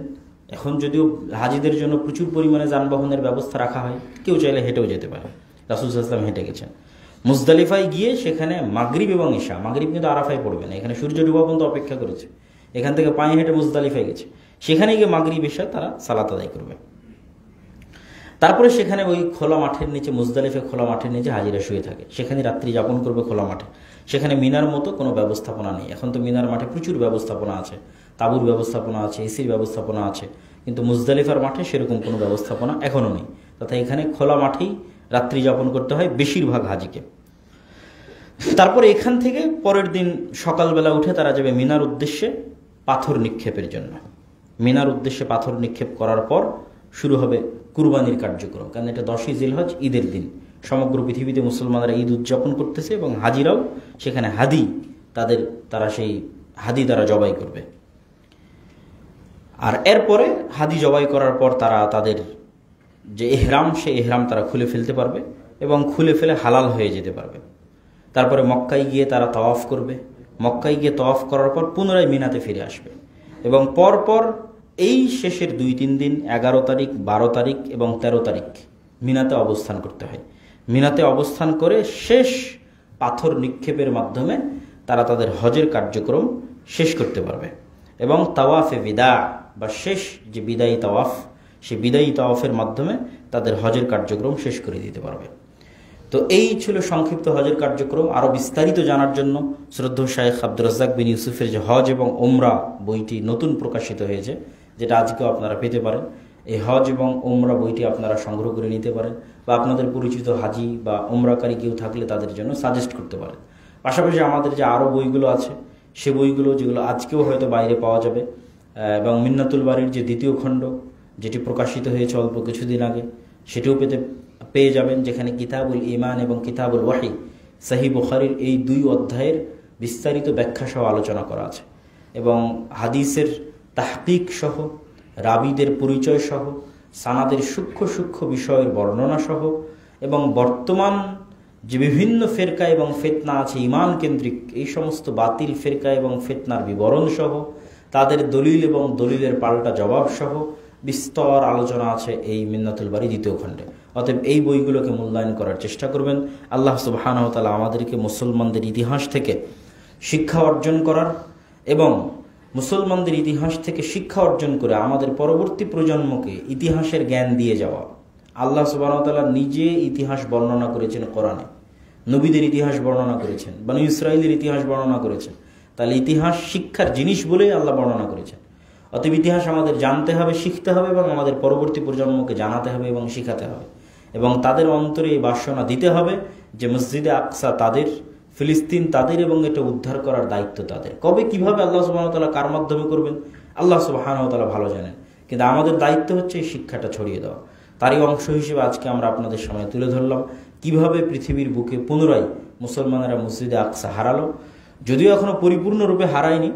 এখন যদিও হাজিদের জন্য প্রচুর পরিমাণে যানবাহনের ব্যবস্থা রাখা হয়, কেউ চাইলে হেঁটেও যেতে পারে। রাসূল সাল্লাল্লাহু আলাইহি ওয়াসাল্লাম হেঁটে গেছেন। মুজদালিফায় গিয়ে সেখানে মাগরিব এবং ইশা, মাগরিব কিন্তু আরাফায় পড়বে না, এখানে সূর্য ডুবা পর্যন্ত অপেক্ষা করেছে, এখান থেকে পায়ে হেঁটে মুজদালিফায় গেছে, সেখানে গিয়ে মাগরিব ইশা তারা সালাত আদায় করবে। তারপরে সেখানে ওই খোলা মাঠের নিচে, মুজদালিফে খোলা মাঠের নিচে হাজিরা শুয়ে থাকে, সেখানে রাত্রি যাপন করবে খোলা মাঠে। সেখানে মিনার মতো কোনো ব্যবস্থাপনা নেই। এখন তো মিনার মাঠে প্রচুর ব্যবস্থাপনা আছে, তাঁবুর ব্যবস্থাপনা আছে, এসির ব্যবস্থাপনা আছে, কিন্তু মুজদালিফার মাঠে সেরকম কোনো ব্যবস্থাপনা এখনও নেই। তথা এখানে খোলা মাঠেই রাত্রি যাপন করতে হয় বেশিরভাগ হাজিকে। তারপরে এখান থেকে পরের দিন সকালবেলা উঠে তারা যাবে মিনার উদ্দেশ্যে পাথর নিক্ষেপের জন্য। মিনার উদ্দেশ্যে পাথর নিক্ষেপ করার পর শুরু হবে কুরবানির কার্যক্রম, কারণ এটা 10ই জিলহজ, ঈদের দিন। সমগ্র পৃথিবীতে মুসলমানরা ঈদ উদযাপন করতেছে এবং হাজিরাও সেখানে হাদি তারা সেই হাদি তারা জবাই করবে। আর এরপরে হাদি জবাই করার পর তারা তাদের যে এহরাম, সেই এহরাম তারা খুলে ফেলতে পারবে এবং খুলে ফেলে হালাল হয়ে যেতে পারবে। তারপরে মক্কায় গিয়ে তারা তাওয়াফ করবে। মক্কায় গিয়ে তাওয়াফ করার পর পুনরায় মিনাতে ফিরে আসবে এবং পরপর এই শেষের 2-3 দিন 11 তারিখ, 12 তারিখ এবং 13 তারিখ মিনাতে অবস্থান করতে হয়। মিনাতে অবস্থান করে শেষ পাথর নিক্ষেপের মাধ্যমে তারা তাদের হজের কার্যক্রম শেষ করতে পারবে এবং তাওয়াফে বিদা বা শেষ যে বিদায়ী তাওয়াফ, সেই বিদায়ী তাওয়াফের মাধ্যমে তাদের হজের কার্যক্রম শেষ করে দিতে পারবে। তো এই ছিল সংক্ষিপ্ত হজের কার্যক্রম। আরও বিস্তারিত জানার জন্য শ্রদ্ধেয় শায়েখ আব্দুর রাজ্জাক বিন ইউসুফের যে হজ এবং ওমরা বইটি নতুন প্রকাশিত হয়েছে, যেটা আজকেও আপনারা পেতে পারেন, এই হজ এবং ওমরা বইটি আপনারা সংগ্রহ করে নিতে পারেন বা আপনাদের পরিচিত হাজি বা ওমরাকারী কেউ থাকলে তাদের জন্য সাজেস্ট করতে পারেন। পাশাপাশি আমাদের যে আরও বইগুলো আছে, সে বইগুলো যেগুলো আজকেও হয়তো বাইরে পাওয়া যাবে, এবং মিন্নাতুল বাড়ির যে 2য় খণ্ড, যেটি প্রকাশিত হয়েছে অল্প কিছুদিন আগে, সেটিও পেয়ে যাবেন, যেখানে কিতাবুল ঈমান এবং কিতাবুল ওয়াহি, সহিহ বুখারীর এই 2 অধ্যায়ের বিস্তারিত ব্যাখ্যা সহ আলোচনা করা আছে এবং হাদিসের তাহকিক সহ, রাবিদের পরিচয় সহ, সানাদের সূক্ষ্ম সূক্ষ্ম বিষয়ের বর্ণনা সহ এবং বর্তমান যে বিভিন্ন ফেরকা এবং ফিতনা আছে ঈমান কেন্দ্রিক, এই সমস্ত বাতিল ফেরকা এবং ফিতনার বিবরণ সহ, তাদের দলিল এবং দলিলের পাল্টা জবাব সহ বিস্তর আলোচনা আছে এই মিন্নাতুল বারী 2য় খণ্ডে। অতএব এই বইগুলোকে মূল্যায়ন করার চেষ্টা করবেন। আল্লাহ সুবহানাহু ওয়া তাআলা আমাদেরকে মুসলমানদের ইতিহাস থেকে শিক্ষা অর্জন করার এবং মুসলমানদের ইতিহাস থেকে শিক্ষা অর্জন করে আমাদের পরবর্তী প্রজন্মকে ইতিহাসের জ্ঞান দিয়ে যাওয়া। আল্লাহ সুবহানাহু ওয়া তাআলা নিজে ইতিহাস বর্ণনা করেছেন কোরআনে, নবীদের ইতিহাস বর্ণনা করেছেন, বনী ইসরাঈলের ইতিহাস বর্ণনা করেছেন। তাহলে ইতিহাস শিক্ষার জিনিস বলেই আল্লাহ বর্ণনা করেছেন। অতএব ইতিহাস আমাদের জানতে হবে, শিখতে হবে এবং আমাদের পরবর্তী প্রজন্মকে জানাতে হবে এবং শিখাতে হবে এবং তাদের অন্তরে এই বাসনা দিতে হবে যে মসজিদে আকসা তাদের, ফিলিস্তিন তাদের এবং এটা উদ্ধার করার দায়িত্ব তাদের। কবে কিভাবে আল্লাহ সুবহানাহু ওয়া তাআলা কার মাধ্যমে করবেন আল্লাহ সুবহানাহু ওয়া তাআলা ভালো জানেন, কিন্তু আমাদের দায়িত্ব হচ্ছে এই শিক্ষাটা ছড়িয়ে দেওয়া। তারই অংশ হিসেবে আজকে আমরা আপনাদের সামনে তুলে ধরলাম কিভাবে পৃথিবীর বুকে পুনরায় মুসলমানেরা মসজিদে আকসা হারালো। যদিও এখনো পরিপূর্ণরূপে হারায়নি,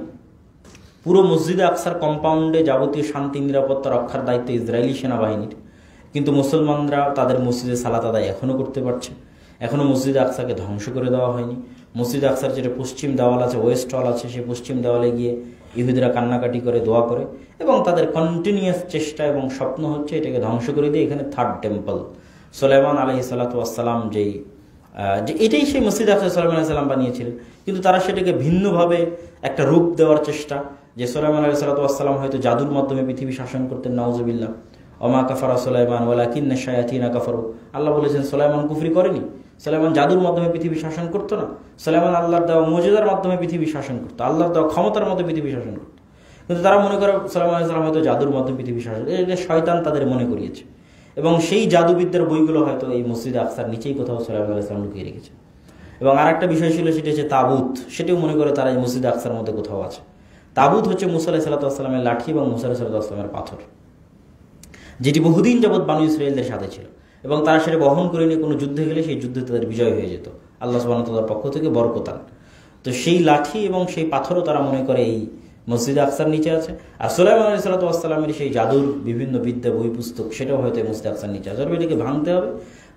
পুরো মসজিদে আকসার কম্পাউন্ডে যাবতীয় শান্তি নিরাপত্তা রক্ষার দায়িত্ব ইসরায়েলি সেনাবাহিনীর, কিন্তু মুসলমানরা তাদের মসজিদে সালাত আদায় এখনও করতে পারছে। এখনও মসজিদে আকসাকে ধ্বংস করে দেওয়া হয়নি। মসজিদে আকসার যেটা পশ্চিম দেওয়াল আছে, ওয়েস্ট ওয়াল আছে, সেই পশ্চিম দেওয়ালে গিয়ে ইহুদিরা কান্নাকাটি করে, দোয়া করে, এবং তাদের কন্টিনিউয়াস চেষ্টা এবং স্বপ্ন হচ্ছে এটাকে ধ্বংস করে দিয়ে এখানে থার্ড টেম্পল সুলাইমান আলাইহিস সালাতু ওয়াস সালাম যে এটাই সেই মসজিদ আকসা সুলাইমান আলাইহিস সালাম বানিয়েছিলেন, কিন্তু তারা সেটাকে ভিন্নভাবে একটা রূপ দেওয়ার চেষ্টা, যে সুলাইমান আলাইহিস সালাতু ওয়াস সালাম হয়তো জাদুর মাধ্যমে পৃথিবী শাসন করতেন, নাউজুবিল্লাহ। ওমা কাফারা সুলাইমান ওয়ালাকিন্না শায়াতিনা কাফারু। আল্লাহ বলেছেন সুলাইমান কুফরি করেনি, সুলাইমান জাদুর মাধ্যমে পৃথিবী শাসন করতো না, সুলাইমান আল্লাহর দেওয়া মুজিজার মাধ্যমে পৃথিবী শাসন করতো, আল্লাহর দেওয়া ক্ষমতার মধ্যে পৃথিবী শাসন করতো। কিন্তু তারা মনে করে সুলাইমান আলাইহিস সালাম হয়তো জাদুর মাধ্যমে পৃথিবী শাসন, এটা শয়তান তাদের মনে করিয়েছে। এবং সেই জাদুবিদ্যার বইগুলো হয়তো এই মসজিদে আকসার নিচেই কোথাও সুলাইমান আলাইহিস সালাম লুকিয়ে রেখেছে। এবং আর একটা বিষয় ছিল, সেটা হচ্ছে তাবুত। সেটাও মনে করে তারা এই মসজিদে আকসার মধ্যে কোথাও আছে। তাবুত হচ্ছে মুসা আলাইহিস সালামের লাঠি এবং মুসা আলাইহিস সালামের পাথর, যেটি বহুদিন যাবৎ বানু ইসরাঈলদের সাথে ছিল, এবং তারা সেটা বহন করে নিয়ে কোনো যুদ্ধে গেলে সেই যুদ্ধে তাদের বিজয় হয়ে যেত আল্লাহ সুবহানাহু ওয়া তাআলার পক্ষ থেকে বরকতান। তো সেই লাঠি এবং সেই পাথরও তারা মনে করে এই মসজিদে আকসার নিচে আছে। আর সুলাইমান আলাইহিস সালামের সেই জাদুর বিভিন্ন বিদ্যা বই পুস্তক, সেটাও হয়তো মসজিদে আকসার নিচে আছে। এটাকে ভাঙতে হবে,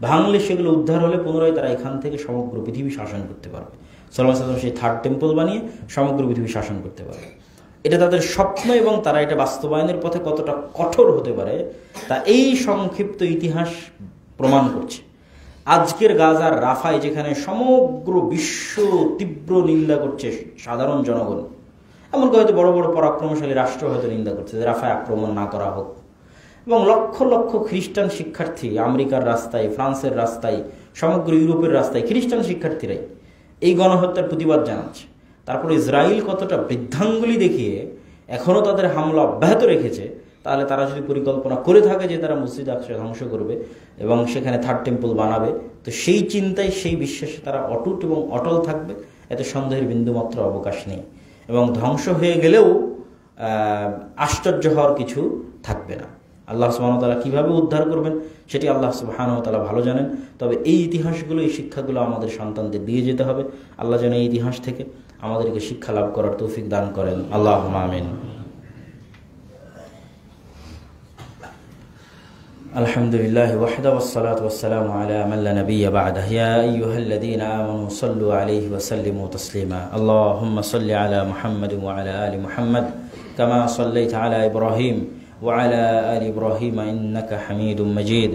ভাঙলে সেগুলো উদ্ধার হলে পুনরায় তারা এখান থেকে সমগ্র পৃথিবী শাসন করতে পারবে। সুলাইমান আলাইহিস সালাম সেই থার্ড টেম্পল বানিয়ে সমগ্র পৃথিবী শাসন করতে পারবে। এটা তাদের স্বপ্ন, এবং তারা এটা বাস্তবায়নের পথে কতটা কঠোর হতে পারে তা এই সংক্ষিপ্ত ইতিহাস প্রমাণ করছে। আজকের গাজার রাফায়, যেখানে সমগ্র বিশ্ব তীব্র নিন্দা করছে সাধারণ জনগণ, এমনকি হয়তো বড় বড় পরাক্রমশালী রাষ্ট্র হয়তো নিন্দা করছে যে রাফায় আক্রমণ না করা হোক, এবং লক্ষ লক্ষ খ্রিস্টান শিক্ষার্থী আমেরিকার রাস্তায়, ফ্রান্সের রাস্তায়, সমগ্র ইউরোপের রাস্তায় খ্রিস্টান শিক্ষার্থীরাই এই গণহত্যার প্রতিবাদ জানাচ্ছে। তারপরে ইসরায়েল কতটা বৃদ্ধাঙ্গুলি দেখিয়ে এখনও তাদের হামলা অব্যাহত রেখেছে, তাহলে তারা যদি পরিকল্পনা করে থাকে যে তারা মসজিদ আকসা ধ্বংস করবে এবং সেখানে থার্ড টেম্পল বানাবে, তো সেই চিন্তায়, সেই বিশ্বাসে তারা অটুট এবং অটল থাকবে, এতে সন্দেহের বিন্দুমাত্র অবকাশ নেই। এবং ধ্বংস হয়ে গেলেও আশ্চর্য হওয়ার কিছু থাকবে না। আল্লাহ সুবহানাহু ওয়া তাআলা কীভাবে উদ্ধার করবেন সেটি আল্লাহ সুবহানাহু ওয়া তাআলা ভালো জানেন। তবে এই ইতিহাসগুলো, এই শিক্ষাগুলো আমাদের সন্তানদের দিয়ে যেতে হবে। আল্লাহ যেন এই ইতিহাস থেকে আমাদেরকে শিক্ষা লাভ করার তৌফিক দান করেন। আল্লাহুম্মা আমিন। আলহামদুলিল্লাহ ওয়াহদা ওয়াসসালাতু ওয়াসসালামু আলা মান লা নাবিয়্যা বা'দাহ। ইয়া আইয়ুহাল্লাযীনা আমানু সাল্লু আলাইহি ওয়া সাল্লিমু তাসলিমা। আল্লাহুম্মা সাল্লি আলা মুহাম্মাদিন ওয়া আলা আলি মুহাম্মাদ কামা সাল্লাইতা আলা ইব্রাহিম ওয়া আলা আলি ইব্রাহিম ইন্নাকা হামিদুম মাজিদ।